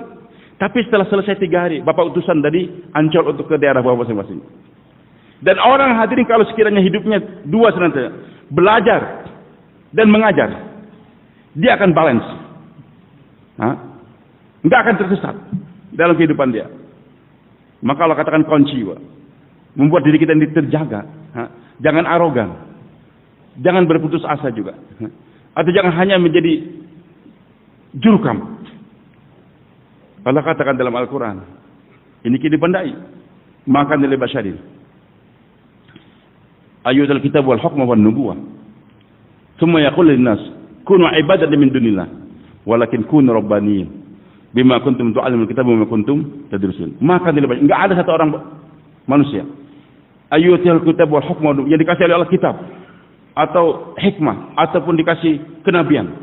Tapi setelah selesai 3 hari, Bapak utusan dari Ancol untuk ke daerah Bapak masing-masing. Dan orang hadirin kalau sekiranya hidupnya 2 senantiasa, belajar dan mengajar, dia akan balance. Nggak akan tersesat dalam kehidupan dia. Maka Allah katakan kunci, Pak. Membuat diri kita ini terjaga. Jangan arogan. Jangan berputus asa juga. Atau jangan hanya menjadi jurukam. Allah katakan dalam Al-Quran, ini kehidupan dai. Maka nilai basyari. Ayyuhal kitab wal hukma wan nubuwah. Tsumma yaqul lin-nas kunu ibadatan min dunillah. Walakin kunu rabbaniyin bima kuntum tu'allimul kitab wa bima kuntum tadrusun. Maka enggak ada satu orang manusia ayyuhal kitab wal hukma yang dikasih oleh Allah kitab atau hikmah ataupun dikasih kenabian.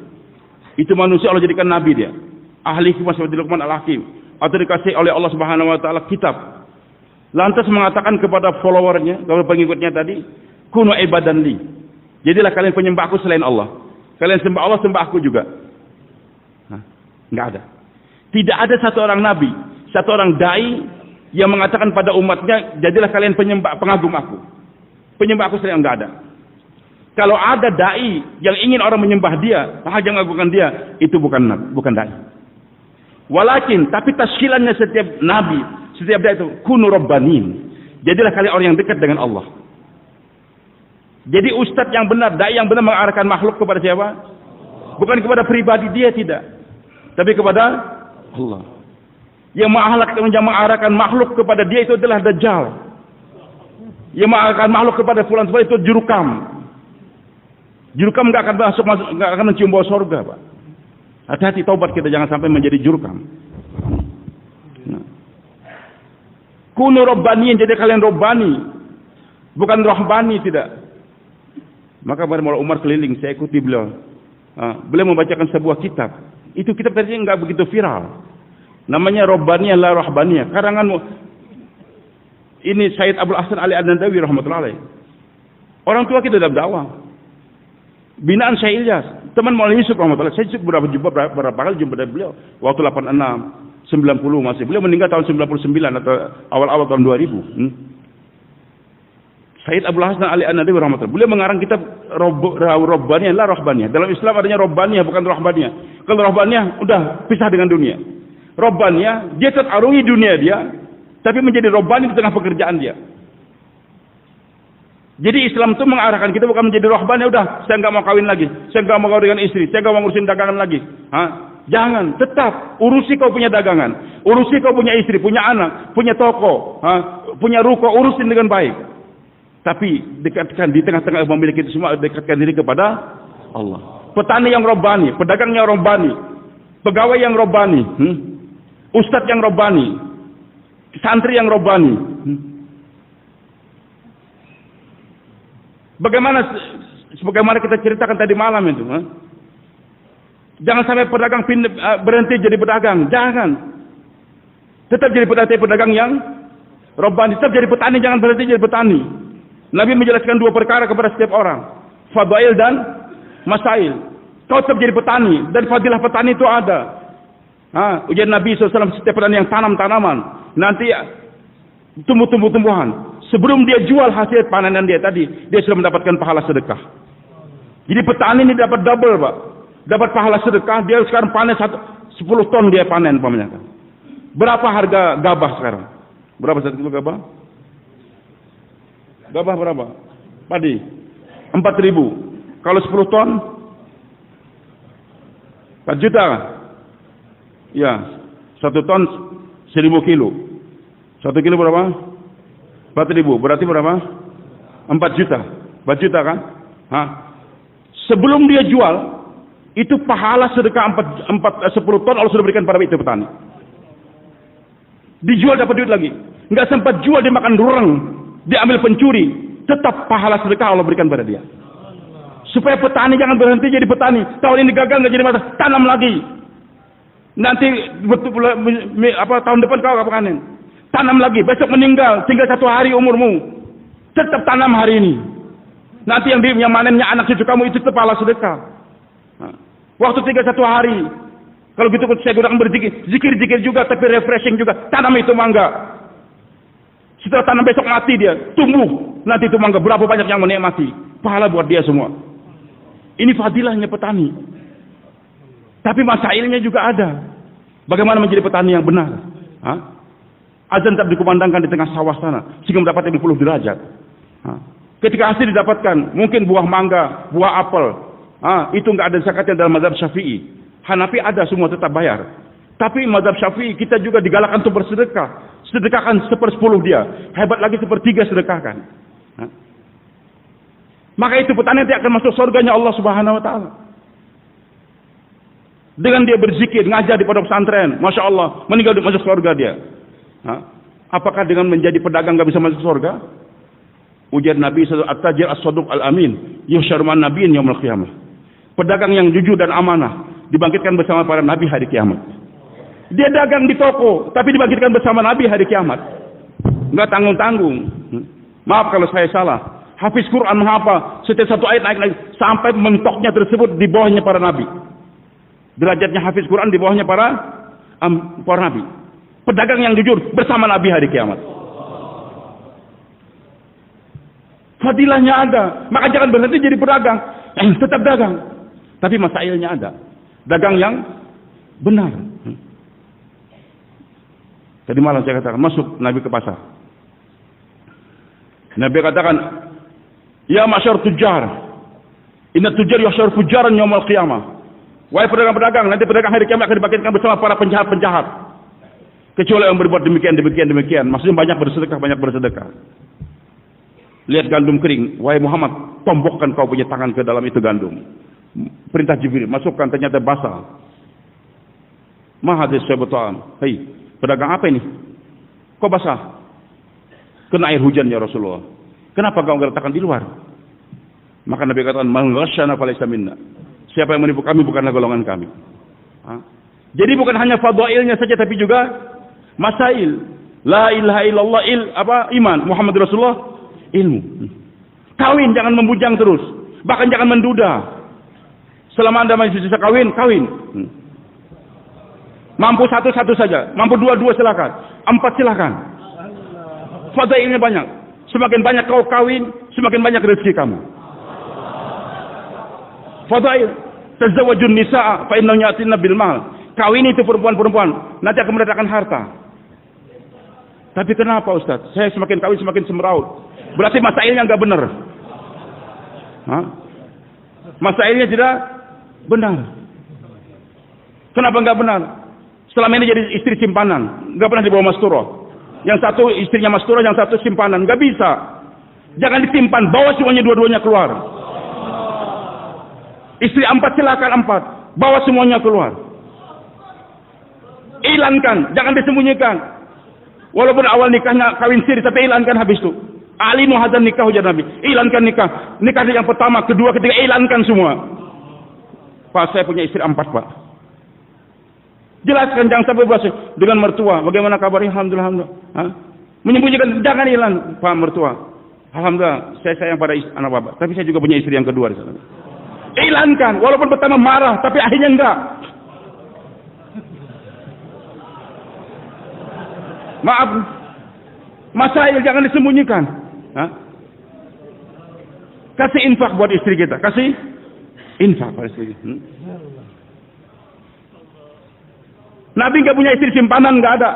Itu manusia Allah jadikan nabi dia. Ahli hikmah seperti Luqman Al-Hakim, atau dikasih oleh Allah Subhanahu wa taala kitab. Lantas mengatakan kepada followernya, kepada pengikutnya tadi, kunu ibadan li. Jadilah kalian penyembahku selain Allah. Kalian sembah Allah, sembah aku juga. Enggak ada. Tidak ada satu orang nabi, satu orang dai yang mengatakan pada umatnya, jadilah kalian penyembah, pengagum aku. Penyembah aku selain, enggak ada. Kalau ada dai yang ingin orang menyembah dia, hanya mengagungkan dia, itu bukan dai. Walakin, tapi tashkilannya setiap nabi, setiap dai itu kunu rabbanin. Jadilah kalian orang yang dekat dengan Allah. Jadi ustadz yang benar, dai yang benar mengarahkan makhluk kepada siapa? Bukan kepada pribadi dia, tidak. Tapi kepada Allah. Yang mengarahkan makhluk kepada dia itu adalah Dajjal. Yang mengarahkan makhluk kepada fulan itu jurukam. Jurkam nggak akan masuk, nggak akan mencium bau surga, Pak. Hati-hati, taubat kita, jangan sampai menjadi jurkam. Nah. Kunu robbaniyin, jadi kalian robbani, bukan rohbani, tidak. Maka Mullah Umar keliling, saya ikuti beliau. Beliau membacakan sebuah kitab. Itu kitab tadinya nggak begitu viral. Namanya Robbaniyah la Rahbaniyah. Karangan ini Sayyid Abdul Hasan Ali An-Nadawi rahmatullahi alaih. Orang tua kita dalam dakwah. Binaan Syekh Ilyas, teman Maulana Yusuf rahmatullahi. Saya beberapa kali jumpa dengan beliau waktu 86, 90 masih. Beliau meninggal tahun 99 atau awal-awal tahun 2000. Sayyid Abdul Hasan Ali An-Nadawi rahmatullahi. Beliau mengarang kitab Robbaniyah la Rahbaniyah. Dalam Islam adanya Robbaniyah bukan Rahbaniyah. Kalau Rahbaniyah udah pisah dengan dunia. Robbaniyah, dia tetap arungi dunia dia, tapi menjadi robbani di tengah pekerjaan dia. Jadi Islam itu mengarahkan kita bukan menjadi rohbani, udah, saya nggak mau kawin lagi, saya nggak mau kawin dengan istri, saya nggak mau ngurusin dagangan lagi. Jangan, tetap urusi kau punya dagangan, urusi kau punya istri, punya anak, punya toko, punya ruko, urusin dengan baik. Tapi dekatkan di tengah-tengah memiliki itu semua, dekatkan diri kepada Allah. Petani yang robbani, pedagang yang robbani, pegawai yang robbani, ustadz yang robbani, santri yang robbani. Bagaimana kita ceritakan tadi malam itu. Jangan sampai pedagang berhenti jadi pedagang. Jangan. Tetap jadi pedagang yang robbani. Tetap jadi petani, jangan berhenti jadi petani. Nabi menjelaskan dua perkara kepada setiap orang. Fadail dan masail. Kau tetap jadi petani. Dan fadilah petani itu ada. Ujian Nabi SAW, setiap petani yang tanam tanaman, nanti tumbuh tumbuhan. Sebelum dia jual hasil panenan dia tadi, dia sudah mendapatkan pahala sedekah. Jadi petani ini dapat double, Pak. Dapat pahala sedekah, dia sekarang panen 10 ton dia panen, pamannya. Berapa harga gabah sekarang? Berapa satu kilo gabah? Gabah berapa? Padi 4.000. Kalau 10 ton 4 juta kan? Ya, 1 ton 1.000 kilo. 1 kilo berapa? 4.000. Berarti berapa? 4 juta. 4 juta kan? Sebelum dia jual, itu pahala sedekah 10 ton Allah sudah berikan pada itu petani. Dijual dapat duit lagi. Nggak sempat jual, dia makan durang, dia ambil pencuri, tetap pahala sedekah Allah berikan pada dia. Supaya petani jangan berhenti jadi petani. Tahun ini gagal nggak jadi masalah, tanam lagi. Nanti tahun depan kau apa panen? Tanam lagi, besok meninggal, tinggal 1 hari umurmu. Tetap tanam hari ini. Nanti yang manennya anak cucu kamu itu tetap pahala sedekah. Waktu tinggal 1 hari. Kalau gitu saya gunakan berzikir, zikir juga, tapi refreshing juga. Tanam itu mangga. Setelah tanam besok mati dia, tumbuh. Nanti itu mangga, berapa banyak yang menikmati. Pahala buat dia semua. Ini fadilahnya petani. Tapi masailnya juga ada. Bagaimana menjadi petani yang benar? Azan tetap dikumandangkan di tengah sawah sana, sehingga mendapat 50 derajat. Ketika hasil didapatkan, mungkin buah mangga, buah apel, itu nggak ada zakatnya dalam mazhab Syafi'i. Hanafi ada, semua tetap bayar. Tapi mazhab Syafi'i kita juga digalakkan untuk bersedekah. Sedekahkan 1/10 dia, hebat lagi 1/3 sedekahkan. Maka itu petani nanti akan masuk surganya Allah Subhanahu Wa Taala. Dengan dia berzikir, ngajar di pondok pesantren, masya Allah, meninggal di masuk surga dia. Apakah dengan menjadi pedagang nggak bisa masuk surga? Ujar Nabi At-Tajir As-Saduq Al-Amin, yuhsyar ma'an nabiyyin yaumil qiyamah. Pedagang yang jujur dan amanah dibangkitkan bersama para nabi hari kiamat. Dia dagang di toko, tapi dibangkitkan bersama nabi hari kiamat. Nggak tanggung-tanggung. Maaf kalau saya salah. Hafiz Quran menghafal, setiap satu ayat naik sampai mentoknya tersebut di bawahnya para nabi. Derajatnya hafiz Quran di bawahnya para nabi. Pedagang yang jujur bersama nabi hari kiamat. Fadilahnya ada. Maka jangan berhenti jadi pedagang. Tetap dagang. Tapi masailnya ada. Dagang yang benar. Tadi malam saya katakan, masuk Nabi ke pasar. Nabi katakan, ya masyar tujar, inna tujar yahsyar fujaran yaumal qiyamah. Wahai pedagang-pedagang, nanti pedagang hari kiamat akan dibangkitkan bersama para penjahat-penjahat. Kecuali yang berbuat demikian. Maksudnya banyak bersedekah. Lihat gandum kering. Wahai Muhammad, tombokkan kau punya tangan ke dalam itu gandum. Perintah Jibril, masukkan, ternyata basah. Mahadis syaitan. Hei, pedagang apa ini? Kok basah? Kena air hujan ya Rasulullah. Kenapa kau letakkan di luar? Maka Nabi katakan, "Man ghasyana falaysa minna." Siapa yang menipu kami bukanlah golongan kami. Jadi bukan hanya fadailnya saja tapi juga masail. La ilaha illallah iman, Muhammad Rasulullah ilmu. Kawin jangan membujang terus, bahkan jangan menduda. Selama Anda masih bisa kawin, kawin. Mampu satu saja, mampu dua silakan, 4 silakan. Fadailnya banyak. Semakin banyak kau kawin, semakin banyak rezeki kamu. Fadail, tazawwajun nisaa fa innahu ya'tina bil mal. Kawin itu perempuan-perempuan, nanti akan mendatangkan harta. Tapi kenapa Ustaz? Saya semakin kawin semakin semeraut. Berarti masailnya enggak benar. Masailnya tidak benar. Kenapa enggak benar? Selama ini jadi istri simpanan, enggak pernah dibawa masturah. Yang satu istrinya masturah, yang satu simpanan, enggak bisa. Jangan disimpan, bawa semuanya dua-duanya keluar. Istri 4 silakan 4, bawa semuanya keluar. Ilankan, jangan disembunyikan. Walaupun awal nikahnya kawin siri, tapi ilankan habis itu. Alinu hadzal nikah ujar Nabi. Ilankan nikah. Nikah yang pertama, kedua, ketiga, ilankan semua. Pak, saya punya istri 4, Pak. Jelaskan, jangan sampai bahas dengan mertua. Bagaimana kabarnya? Alhamdulillah. Menyembunyikan, jangan hilang. Pak mertua, alhamdulillah, saya sayang pada anak bapak. Tapi saya juga punya istri yang kedua di sana. Ilankan, walaupun pertama marah, tapi akhirnya enggak. Maaf, masail jangan disembunyikan. Kasih infak buat istri kita, kasih infak pada istri kita. Nabi nggak punya istri simpanan, nggak ada.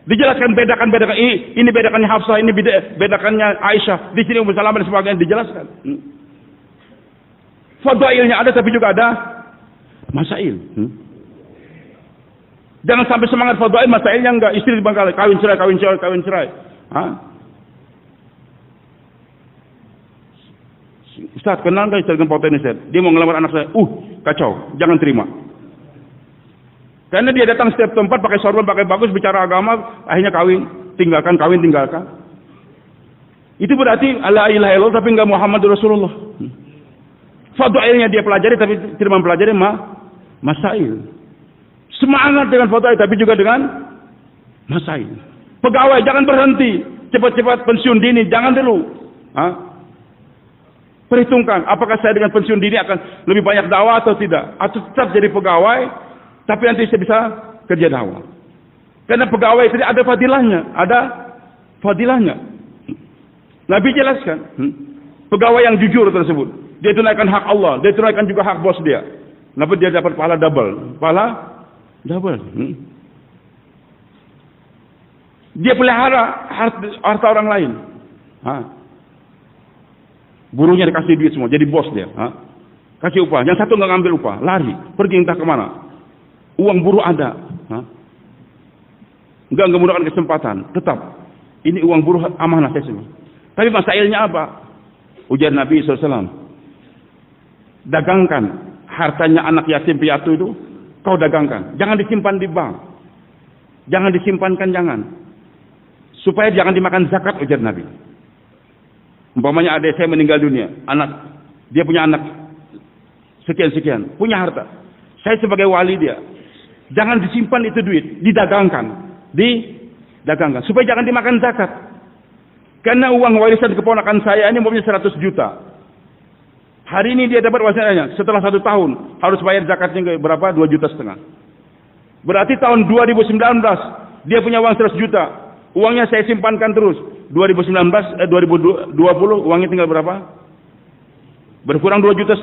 Dijelaskan bedakan ini bedakannya Hafsah, ini bedakannya Aisyah. Di sini Ummu Salamah dan sebagainya dijelaskan. Fadailnya ada tapi juga ada masail. Jangan sampai semangat fadail, masailnya enggak. Istri dibangkal, kawin cerai. Ustaz, kenal enggak istri dengan potensi Ustaz? Dia mau ngelamar anak saya. Kacau, jangan terima. Karena dia datang setiap tempat pakai sorban, pakai bagus, bicara agama, akhirnya kawin, tinggalkan. Itu berarti la ilaha illallah tapi enggak Muhammad Rasulullah. Fadailnya dia pelajari tapi tidak mempelajari masail. Semangat dengan fadail tapi juga dengan masail. Pegawai jangan berhenti, cepat-cepat pensiun dini, jangan dulu. Perhitungkan, apakah saya dengan pensiun dini akan lebih banyak dakwah atau tidak? Atau tetap jadi pegawai, tapi nanti saya bisa kerja dakwah. Karena pegawai itu ada fadilahnya. Nabi jelaskan, pegawai yang jujur tersebut, dia tunaikan hak Allah, dia tunaikan juga hak bos dia. Kenapa dia dapat pahala double? Dia pelihara harta orang lain. Buruhnya dikasih duit semua, jadi bos dia. Kasih upah, yang satu nggak ngambil upah, lari, pergi entah kemana. Uang buruh ada, nggak menggunakan kesempatan. Tetap, ini uang buruh amanah saya semua. Tapi masailnya apa? Ujar Nabi SAW, dagangkan hartanya anak yatim piatu itu. Kau dagangkan, jangan disimpan di bank, jangan disimpankan, supaya jangan dimakan zakat, ujar Nabi. Umpamanya adik saya meninggal dunia, dia punya anak sekian, punya harta. Saya sebagai wali dia, jangan disimpan itu duit, didagangkan, supaya jangan dimakan zakat. Karena uang warisan keponakan saya ini umumnya 100 juta. Hari ini dia dapat warisannya, setelah 1 tahun harus bayar zakatnya berapa? 2,5 juta. Berarti tahun 2019 dia punya uang 100 juta. Uangnya saya simpankan terus. 2020 uangnya tinggal berapa? Berkurang 2,5 juta.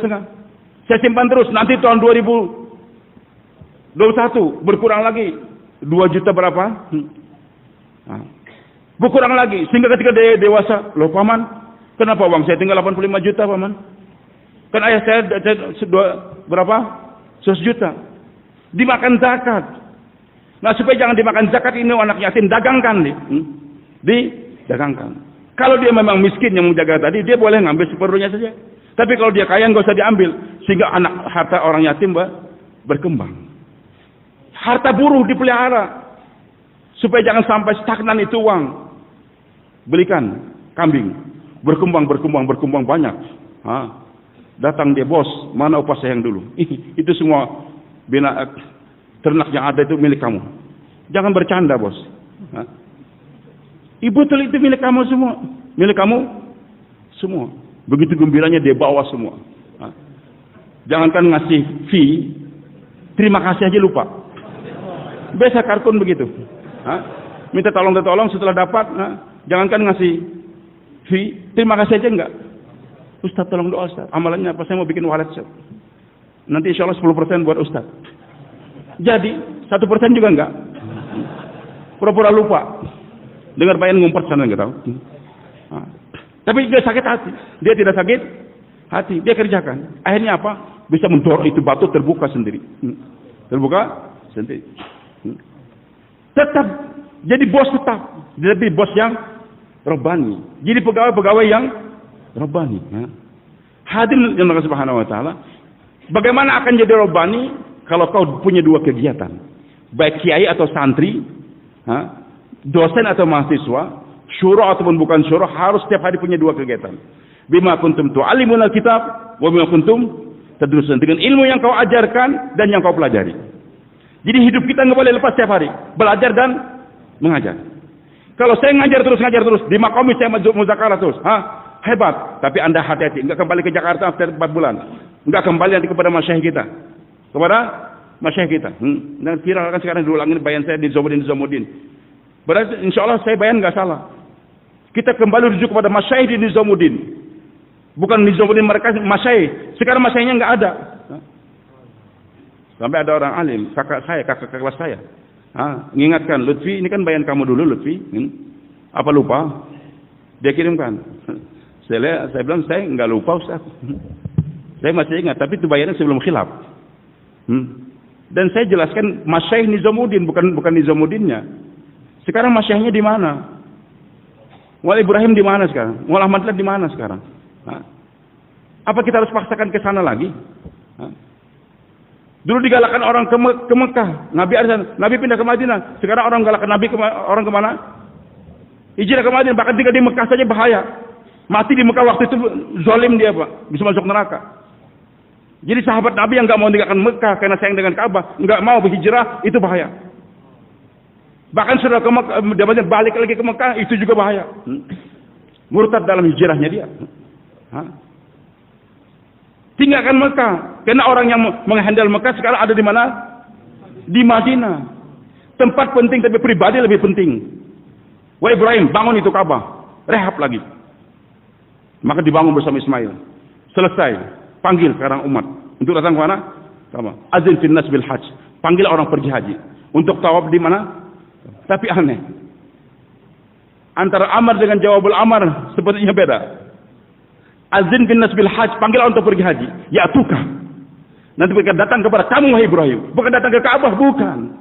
Saya simpan terus. Nanti tahun 2021 berkurang lagi 2 juta berapa? Berkurang lagi sehingga ketika dia dewasa, loh paman, kenapa uang saya tinggal 85 juta paman? Kan ayah saya berapa? 100 juta. Dimakan zakat. Nah, supaya jangan dimakan zakat, ini anak yatim, dagangkan. Dagangkan. Kalau dia memang miskin yang menjaga tadi, dia boleh ngambil seperlunya saja. Tapi kalau dia kaya nggak usah diambil, sehingga harta orang yatim berkembang. Harta buruh dipelihara supaya jangan sampai stagnan itu uang. Belikan kambing, berkembang banyak. Datang dia, bos, mana upah saya yang dulu? Itu semua ternak yang ada itu milik kamu. Jangan bercanda, bos. Ibu itu milik kamu semua. Milik kamu semua. Begitu gembiranya dia bawa semua. Jangankan ngasih fee, terima kasih aja lupa. Biasa kartun begitu. Minta tolong setelah dapat, jangankan ngasih fee, terima kasih aja enggak. Ustaz tolong doa Ustaz. Amalannya apa? Saya mau bikin wallet Ustaz. Nanti insya Allah 10% buat Ustaz. Jadi 1% juga enggak. Pura-pura lupa. Dengar bayan ngumpet sana enggak tahu. Tapi dia sakit hati. Dia tidak sakit hati. Dia kerjakan. Akhirnya apa? Bisa mendorong itu batu terbuka sendiri. Terbuka sendiri. Tetap jadi bos tetap. Jadi bos yang robbani. Jadi pegawai-pegawai yang robbani. Hadirin yang Allah Subhanahu wa taala, bagaimana akan jadi robbani kalau kau punya dua kegiatan? Baik kiai atau santri, dosen atau mahasiswa, syura ataupun bukan syura, harus setiap hari punya dua kegiatan. Bima kuntum tu'allimuna kitab wa bima kuntum tadrusun. Dengan ilmu yang kau ajarkan dan yang kau pelajari. Jadi hidup kita nggak boleh lepas setiap hari, belajar dan mengajar. Kalau saya ngajar terus di makomi saya muzakarah terus, hebat. Tapi Anda hati-hati, enggak kembali ke Jakarta setelah 4 bulan. Enggak kembali nanti kepada masyayikh kita. Kepada masyayikh kita. Dan viral kan sekarang diulangin bayan saya di Nizamuddin. Berarti insya Allah saya bayan enggak salah. Kita kembali rujuk kepada masyayikh di Nizamuddin. Bukan Nizamuddin mereka masyayikh. Sekarang masyayikhnya enggak ada. Sampai ada orang alim, kakak kelas saya. Mengingatkan, Lutfi, ini kan bayan kamu dulu Lutfi. Apa lupa? Dia kirimkan. Saya bilang, saya enggak lupa Ustaz. Saya masih ingat, tapi itu bayarannya sebelum khilaf. Dan saya jelaskan masyayikh Nizamuddin, bukan Nizamuddinnya. Sekarang masyayikhnya di mana? Wal Ibrahim di mana sekarang? Wal Ahmad di mana sekarang? Apa kita harus paksakan ke sana lagi? Dulu digalakkan orang ke Mekah, Nabi pindah ke Madinah. Sekarang orang galakkan Nabi orang ke mana? Hijrah ke Madinah, bahkan tinggal di Mekah saja bahaya. Mati di Mekah waktu itu zalim dia, Pak, bisa masuk neraka. Jadi sahabat Nabi yang enggak mau meninggalkan Mekah karena sayang dengan Ka'bah, enggak mau berhijrah, itu bahaya. Bahkan sudah ke Mekah, dia balik lagi ke Mekah, itu juga bahaya. Murtad dalam hijrahnya dia. Tinggalkan Mekah, karena orang yang menghandle Mekah sekarang ada di mana? Di Madinah. Tempat penting tapi pribadi lebih penting. Wah Ibrahim, bangun itu Ka'bah, rehab lagi. Maka dibangun bersama Ismail. Selesai, panggil sekarang umat untuk datang ke mana? Azin fin nas bil hajj. Panggil orang pergi haji. Untuk tawaf di mana? Tapi aneh. Antara amar dengan jawabul amar sepertinya beda. Azin bin nas bil hajj, panggil orang untuk pergi haji. Ya tukah. Nanti mereka datang kepada kamu wahai Ibrahim, bukan datang ke Ka'bah, bukan.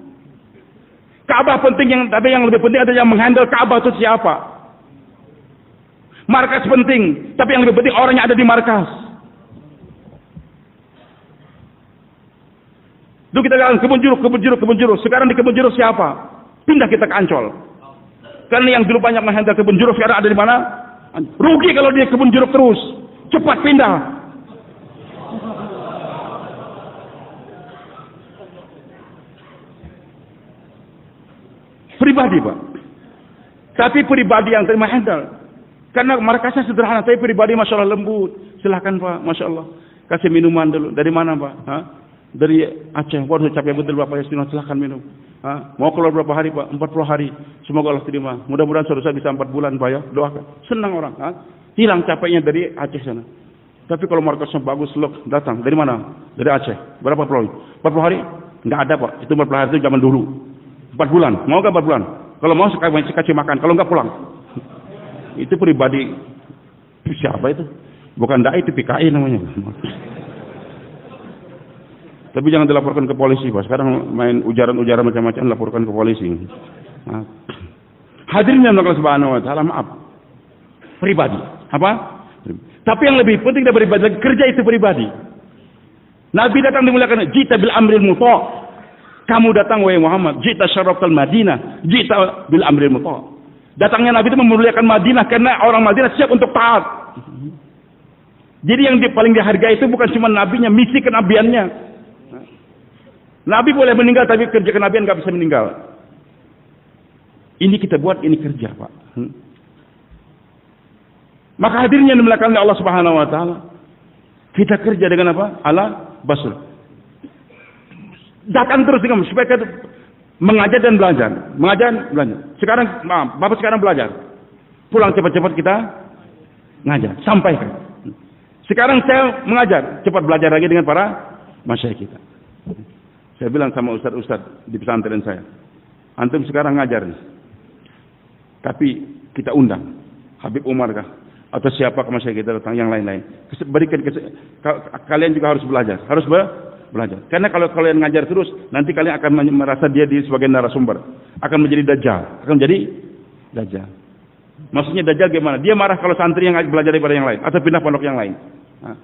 Ka'bah penting, tapi yang lebih penting adalah yang menghandle Ka'bah itu siapa. Markas penting, tapi yang lebih penting orang yang ada di markas. Dulu kita katakan kebun jeruk. Sekarang di kebun jeruk siapa? Pindah kita ke Ancol. Karena yang dulu banyak menghandle kebun jeruk sekarang ada di mana? Rugi kalau dia kebun jeruk terus. Cepat pindah. Pribadi, Pak. Tapi pribadi yang terima handle. Karena markasnya sederhana, tapi pribadi Masya Allah lembut. Silahkan Pak, Masya Allah. Kasih minuman dulu. Dari mana Pak? Dari Aceh. Waduh capek betul Bapak Yasino, silahkan minum. Mau keluar berapa hari Pak? 40 hari. Semoga Allah terima. Mudah-mudahan suatu saat bisa 4 bulan Pak ya. Doakan. Senang orang. Hilang capeknya dari Aceh sana. Tapi kalau markasnya bagus, loh, datang. Dari mana? Dari Aceh. Berapa puluh? 40 hari? Enggak ada Pak. Itu 40 hari itu zaman dulu. 4 bulan. Mau gak 4 bulan? Kalau mau kasih makan. Kalau enggak pulang. Itu pribadi. Siapa itu? Bukan dai, itu PKI namanya. Tapi jangan dilaporkan ke polisi, Pak. Sekarang main ujaran-ujaran macam-macam laporkan ke polisi. Hadirin yang Allah Subhanahu wa taala, maaf. pribadi. Apa? Tapi yang lebih penting dari pribadi, kerja itu pribadi. Nabi datang dimuliakan, jita bil amril muta'. Kamu datang wahai Muhammad, jita syarafal Madinah, jita bil amril muta'. Datangnya Nabi itu memuliakan Madinah karena orang Madinah siap untuk taat. Jadi yang paling dihargai itu bukan cuma nabinya, misi kenabiannya. Nabi boleh meninggal tapi kerja kenabian nggak bisa meninggal. Ini kita buat, ini kerja, Pak. Maka hadirnya dimuliakan oleh Allah Subhanahu wa taala. Kita kerja dengan apa? Ala basur. Datang terus dengan supaya kita mengajar dan belajar. Mengajar, belajar. Sekarang, maaf, Bapak sekarang belajar. Pulang cepat-cepat kita ngajar, sampaikan. Sekarang saya mengajar, cepat belajar lagi dengan para masyayikh kita. Saya bilang sama ustaz-ustaz di pesantren saya, antum sekarang ngajar nih. Tapi kita undang Habib Umar kah atau siapa ke masyayikh kita datang yang lain-lain. Berikan kalian juga harus belajar, belajar. Karena kalau kalian ngajar terus, nanti kalian akan merasa dia sebagai narasumber, akan menjadi dajjal, Maksudnya dajjal gimana? Dia marah kalau santri yang belajar daripada yang lain atau pindah pondok yang lain. Nah.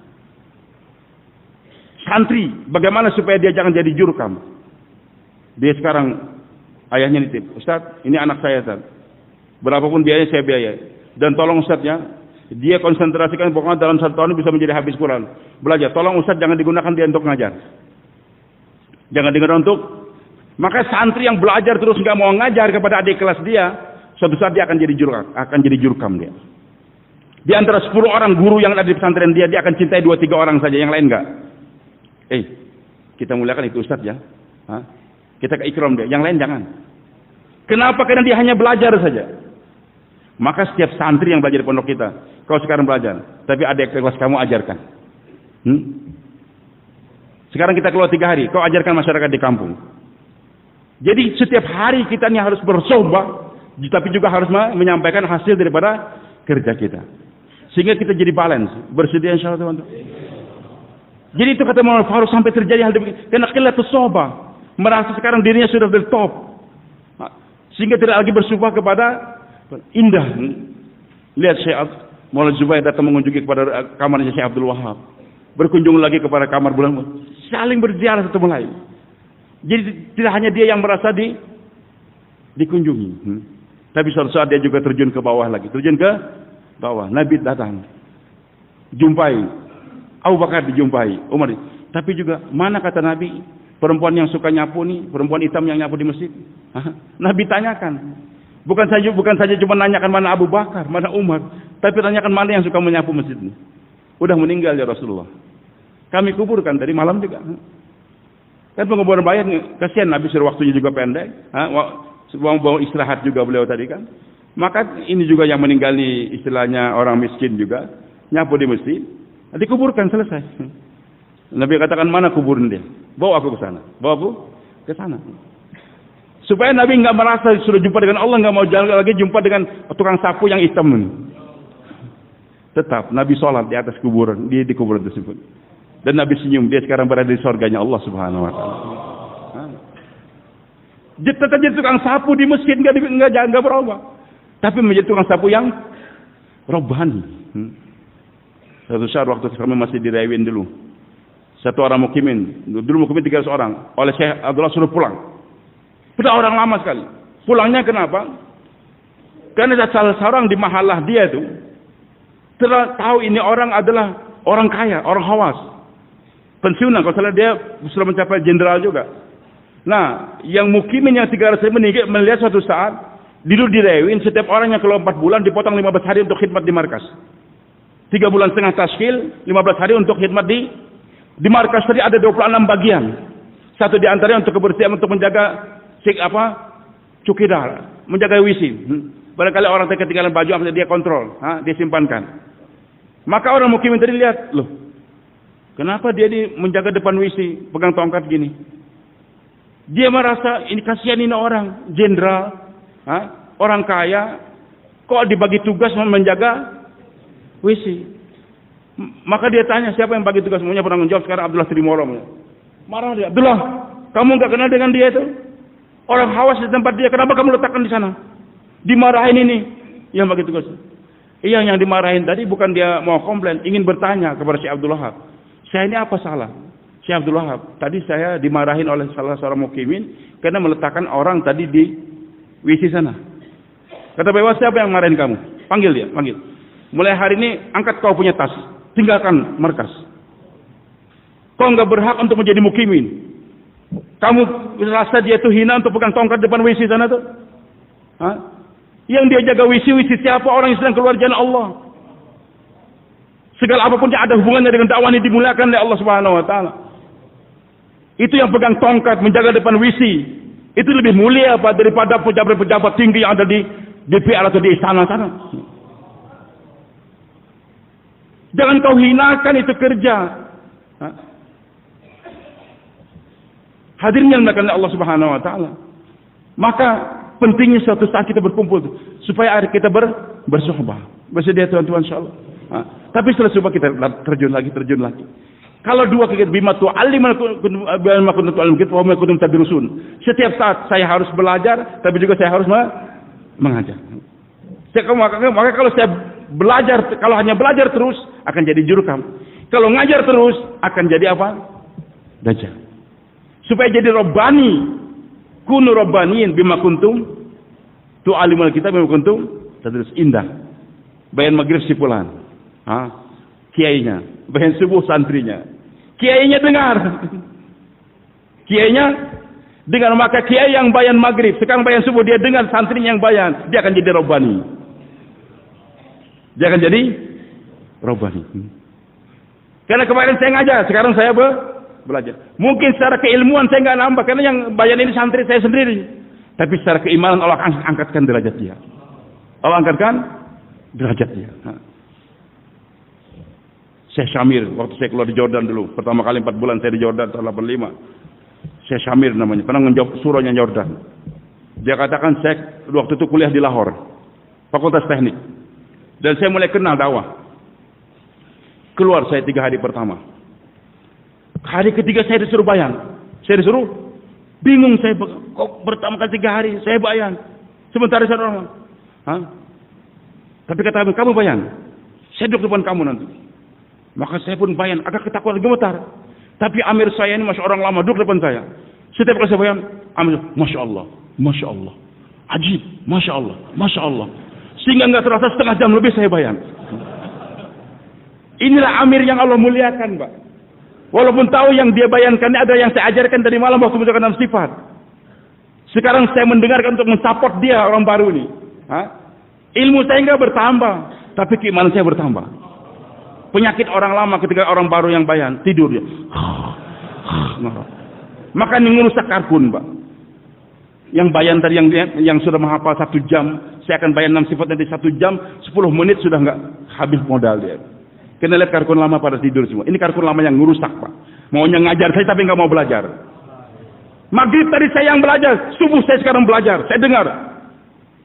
Santri, bagaimana supaya dia jangan jadi jurkam? Dia sekarang ayahnya nitip, Ustaz, ini anak saya, Ustaz. Berapapun biayanya saya biayai. Dan tolong Ustaz ya, dia konsentrasikan pokoknya dalam 1 tahun bisa menjadi habis Quran. Belajar. Tolong Ustaz jangan digunakan dia untuk ngajar. Jangan digunakan untuk. Maka santri yang belajar terus nggak mau ngajar kepada adik kelas dia, suatu saat dia akan jadi jurkam dia. Di antara 10 orang guru yang ada di pesantren dia akan cintai 2-3 orang saja, yang lain enggak. Kita muliakan itu Ustaz ya. Kita ke ikram dia, yang lain jangan. Kenapa? Karena dia hanya belajar saja. Maka setiap santri yang belajar di pondok kita, kau sekarang belajar, tapi adik kelas kamu ajarkan. Sekarang kita keluar 3 hari, kau ajarkan masyarakat di kampung. Jadi setiap hari kita ini harus bersohbah, tapi juga harus menyampaikan hasil daripada kerja kita. Sehingga kita jadi balance, bersedia insyaallah teman-teman. Jadi itu kata Muhammad Faruk sampai terjadi hal demikian. Karena qillatus sohbah, merasa sekarang dirinya sudah di top. Sehingga tidak lagi bersumpah kepada indah. Lihat Syekh Maulana Zubair datang mengunjungi kepada kamarnya Syekh Abdul Wahab. Berkunjung lagi kepada kamar bulan, saling berziarah satu sama lain. Jadi tidak hanya dia yang merasa dikunjungi. Tapi suatu saat dia juga terjun ke bawah lagi. Terjun ke bawah. Nabi datang. Jumpai. Abu Bakar dijumpai. Umar. Tapi juga mana kata Nabi? Perempuan yang suka nyapu nih. Perempuan hitam yang nyapu di masjid. Nabi tanyakan. Bukan saja cuma nanyakan mana Abu Bakar, mana Umar. Tapi tanyakan mana yang suka menyapu masjid ini. Udah meninggal ya Rasulullah. Kami kuburkan tadi malam juga. Kan penguburan mayat kasihan Nabi suruh waktunya juga pendek. Bawa istirahat juga beliau tadi kan. Maka ini juga yang meninggal nih istilahnya orang miskin juga. Nyapu di masjid. Dikuburkan selesai. Nabi katakan mana kuburan dia? Bawa aku ke sana. Bawa aku ke sana. Supaya Nabi nggak merasa sudah jumpa dengan Allah, nggak mau jalan lagi jumpa dengan tukang sapu yang hitam ini. Tetap Nabi sholat di atas kuburan, dia di kuburan tersebut. Dan Nabi senyum, dia sekarang berada di surganya Allah Subhanahu wa taala. Tetap jadi tukang sapu di masjid nggak berubah. Tapi menjadi tukang sapu yang robbani. Satu saat waktu kami masih di Rewin dulu. Satu orang mukimin, dulu mukimin 300 orang. Oleh Syekh Abdullah suruh pulang. Sudah orang lama sekali. Pulangnya kenapa? Karena salah seorang di mahalah dia itu tahu ini orang adalah orang kaya, orang khawas. Pensiunan, kalau salah dia sudah mencapai jenderal juga. Nah, yang mukimin yang 300 meninggal melihat suatu saat dulu di Rewin setiap orang yang keluar 4 bulan dipotong 15 hari untuk khidmat di markas. 3 bulan setengah taskil, 15 hari untuk khidmat di markas tadi ada 26 bagian. Satu di antaranya untuk kebersihan, untuk menjaga cukidar, menjaga WC. Barangkali orang ketinggalan baju apa dia kontrol, dia simpankan. Maka orang mukimin tadi lihat, loh, kenapa dia menjaga depan WC, pegang tongkat gini? Dia merasa ini kasihan ini orang jenderal, orang kaya, kok dibagi tugas menjaga WC. Maka dia tanya siapa yang bagi tugas, semuanya penanggung jawab sekarang Abdullah Trimoro. Marah dia, Abdullah, kamu nggak kenal dengan dia itu? Orang hawas di tempat dia, kenapa kamu letakkan di sana? Dimarahin ini yang bagi tugas. Yang dimarahin tadi bukan dia mau komplain, ingin bertanya kepada Syekh Abdul Wahab. Saya ini apa salah? Syekh Abdul Wahab, tadi saya dimarahin oleh salah seorang mukimin karena meletakkan orang tadi di WC sana. Kata beliau, siapa yang marahin kamu? Panggil dia, panggil. Mulai hari ini angkat kau punya tas, tinggalkan markas. Kau enggak berhak untuk menjadi mukimin. Kamu rasa dia itu hina untuk pegang tongkat depan WC sana tuh? Hah? Yang dia jaga WC siapa? Orang yang sedang keluar jalan Allah. Segala apapun yang ada hubungannya dengan dakwah ini dimuliakan oleh Allah Subhanahu wa taala. Itu yang pegang tongkat menjaga depan WC. Itu lebih mulia apa daripada pejabat-pejabat tinggi yang ada di DPR atau di istana sana. Jangan kau hinakan itu kerja. Hah? Hadirin yang dimuliakan oleh Allah Subhanahu wa taala. Maka pentingnya suatu saat kita berkumpul supaya kita bersuhbah. Bersedia tuan-tuan insyaallah. Tapi setelah suhbah kita terjun lagi. Kalau dua kegiatan bima tu'allimuna kuntum tu'allimun wa ma kuntum tadrusun. Setiap saat saya harus belajar, tapi juga saya harus mengajar. Maka kalau saya belajar, kalau hanya belajar terus akan jadi jurkam. Kalau ngajar terus akan jadi apa? Dajjal. Supaya jadi rabbani, kunu rabbaniin bima kuntum tu'allimul kitab bima kuntum tadrus. Indah. Bayan maghrib si fulan. Kiainya, bayan subuh santrinya. Kiainya dengar. Kiainya dengar, maka kiai yang bayan maghrib, sekarang bayan subuh dia dengar santrinya yang bayan, dia akan jadi rabbani. Dia akan jadi rabbani. Karena kemarin saya ngajar, sekarang saya belajar. Mungkin secara keilmuan saya nggak nambah, karena yang bayan ini santri saya sendiri. Tapi secara keimanan Allah angkatkan derajat dia. Allah angkatkan derajat dia. Syekh Syamir, waktu saya keluar di Jordan dulu, pertama kali 4 bulan saya di Jordan tahun 85. Syekh Syamir namanya, pernah menjawab surahnya Jordan. Dia katakan saya waktu itu kuliah di Lahore, Fakultas Teknik. Dan saya mulai kenal dakwah. Keluar saya 3 hari pertama. Hari ketiga saya disuruh bayan. Saya disuruh, bingung saya, kok pertama kali 3 hari saya bayan. Sebentar saya orang. Tapi kata kamu bayan, saya duduk depan kamu nanti. Maka saya pun bayan, agak ketakutan gemetar. Tapi amir saya ini masih orang lama duduk depan saya. Setiap kali saya bayan, amir, Masya Allah, Masya Allah, ajib, Masya Allah, Masya Allah. Sehingga nggak terasa setengah jam lebih saya bayan. Inilah amir yang Allah muliakan, Pak. Walaupun tahu yang dia bayankan ada yang saya ajarkan dari malam waktu menunjukkan 6 sifat. Sekarang saya mendengarkan untuk mensupport dia orang baru ini. Ilmu saya nggak bertambah, tapi keimanan saya bertambah. Penyakit orang lama ketika orang baru yang bayan, tidur dia. Maka ini ngerusak karkun, Pak. Yang bayan tadi yang sudah menghafal 1 jam, saya akan bayan 6 sifat nanti 1 jam, 10 menit sudah nggak habis modal dia. Kena lihat karkun lama pada tidur semua. Ini karkun lama yang ngerusak, Pak. Maunya ngajar saya tapi nggak mau belajar. Maghrib tadi saya yang belajar, subuh saya sekarang belajar, saya dengar.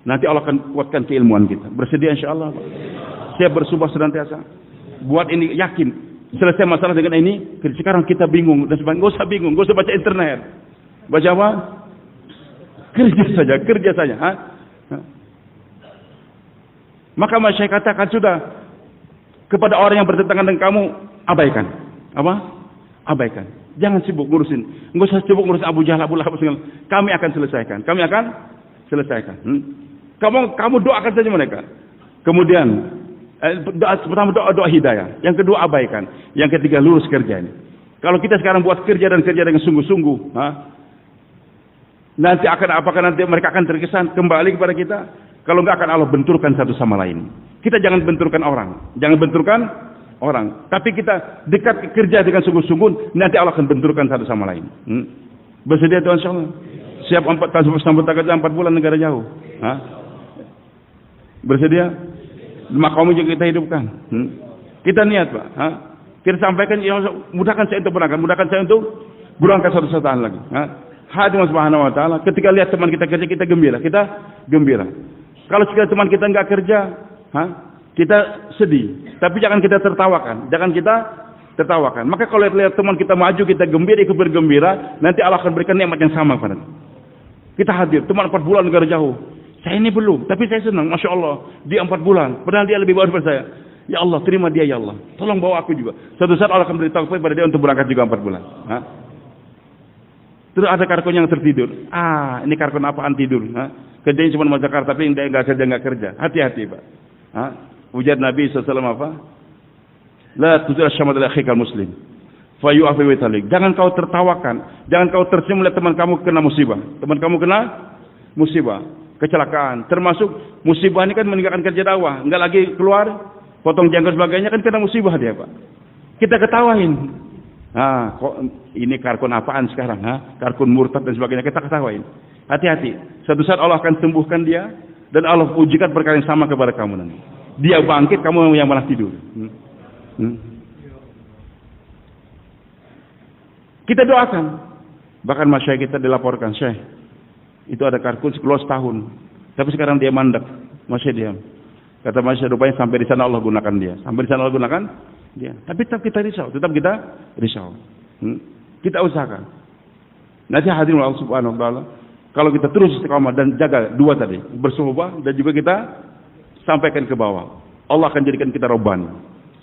Nanti Allah akan kuatkan keilmuan kita. Bersedia insyaallah, Pak. Saya bersumpah senantiasa. Buat ini yakin selesai masalah dengan ini. Sekarang kita bingung dan sebagainya. Gak usah bingung, gak usah baca internet. Baca apa? Kerja saja. Maka saya katakan sudah, kepada orang yang bertentangan dengan kamu, abaikan. Apa? Abaikan. Jangan sibuk ngurusin. Gak usah sibuk ngurusin Abu Jahal, Abu Lahab. Kami akan selesaikan. Kamu doakan saja mereka. Kemudian pertama doa hidayah, yang kedua abaikan, yang ketiga lurus kerja ini. Kalau kita sekarang buat kerja dengan sungguh-sungguh, nanti apakah nanti mereka akan terkesan kembali kepada kita? Kalau enggak akan Allah benturkan satu sama lain. Kita jangan benturkan orang, tapi kita dekat kerja dengan sungguh-sungguh, nanti Allah akan benturkan satu sama lain. Bersedia Tuhan insyaallah? Siap 4 bulan negara jauh. Bersedia? Makamu juga kita hidupkan. Kita niat, Pak. Kita sampaikan, ya mudahkan saya untuk berangkat, mudahkan saya untuk berangkat suatu saat lagi. Hadirin Subhanahu wa taala, ketika lihat teman kita kerja, kita gembira. Kalau teman kita enggak kerja, kita sedih. Tapi jangan kita tertawakan. Maka kalau lihat teman kita maju, kita gembira, ikut bergembira, nanti Allah akan berikan nikmat yang sama pada kita. Hadir, teman 4 bulan negara jauh. Saya ini belum, tapi saya senang, Masya Allah. Dia 4 bulan, padahal dia lebih bawah daripada saya. Ya Allah, terima dia ya Allah. Tolong bawa aku juga. Suatu saat Allah akan beritahu kepada dia untuk berangkat juga 4 bulan. Terus ada karkun yang tertidur. Ini karkun apaan tidur? Kerjanya cuma mau Jakarta, tapi dia nggak kerja. Hati-hati, Pak. Ujar Nabi SAW apa? La tuzil syamadal akhikal muslim. Fayu afiwi talik. Jangan kau tertawakan. Jangan kau tersenyum melihat teman kamu kena musibah. Teman kamu kena musibah. Kecelakaan. Termasuk musibah ini kan meninggalkan kerja dakwah. Enggak lagi keluar. Potong janggut sebagainya kan kena musibah dia, Pak. Kita ketawain. Kok ini karkun apaan sekarang? Karkun murtad dan sebagainya. Kita ketawain. Hati-hati. Suatu saat Allah akan sembuhkan dia. Dan Allah ujikan perkara yang sama kepada kamu nanti. Dia bangkit, kamu yang malah tidur. Kita doakan. Bahkan masyayikh kita dilaporkan, Syekh, itu ada karkun sekeluar setahun. Tapi sekarang dia mandek. Masih diam. Kata masyayikh, rupanya sampai di sana Allah gunakan dia. Sampai di sana Allah gunakan dia. Tapi tetap kita risau. Kita usahakan. Nanti hadirin Allah subhanahu wa ta'ala. Kalau kita terus istiqamah dan jaga 2 tadi. Bersuhbah dan juga kita sampaikan ke bawah. Allah akan jadikan kita robbani.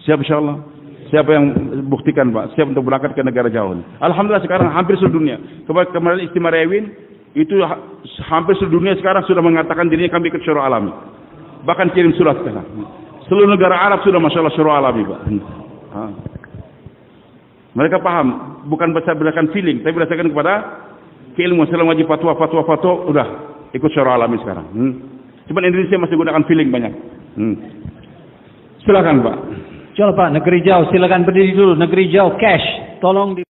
Siap insyaAllah. Siapa yang buktikan, Pak? Siap untuk berangkat ke negara jauh. Alhamdulillah sekarang hampir seluruh dunia. Kemarin Istimewa Rewin itu hampir seluruh dunia sekarang sudah mengatakan dirinya kami ikut syura alami. Bahkan kirim surat sekarang. Seluruh negara Arab sudah Masya Allah syura alami, Pak. Mereka paham. Bukan berdasarkan feeling, tapi berdasarkan kepada keilmuan. Setelah wajib fatwa, udah ikut syura alami sekarang. Cuma Indonesia masih gunakan feeling banyak. Silakan, Pak. Coba Pak, negeri jauh, silakan berdiri dulu. Negeri jauh, cash, tolong di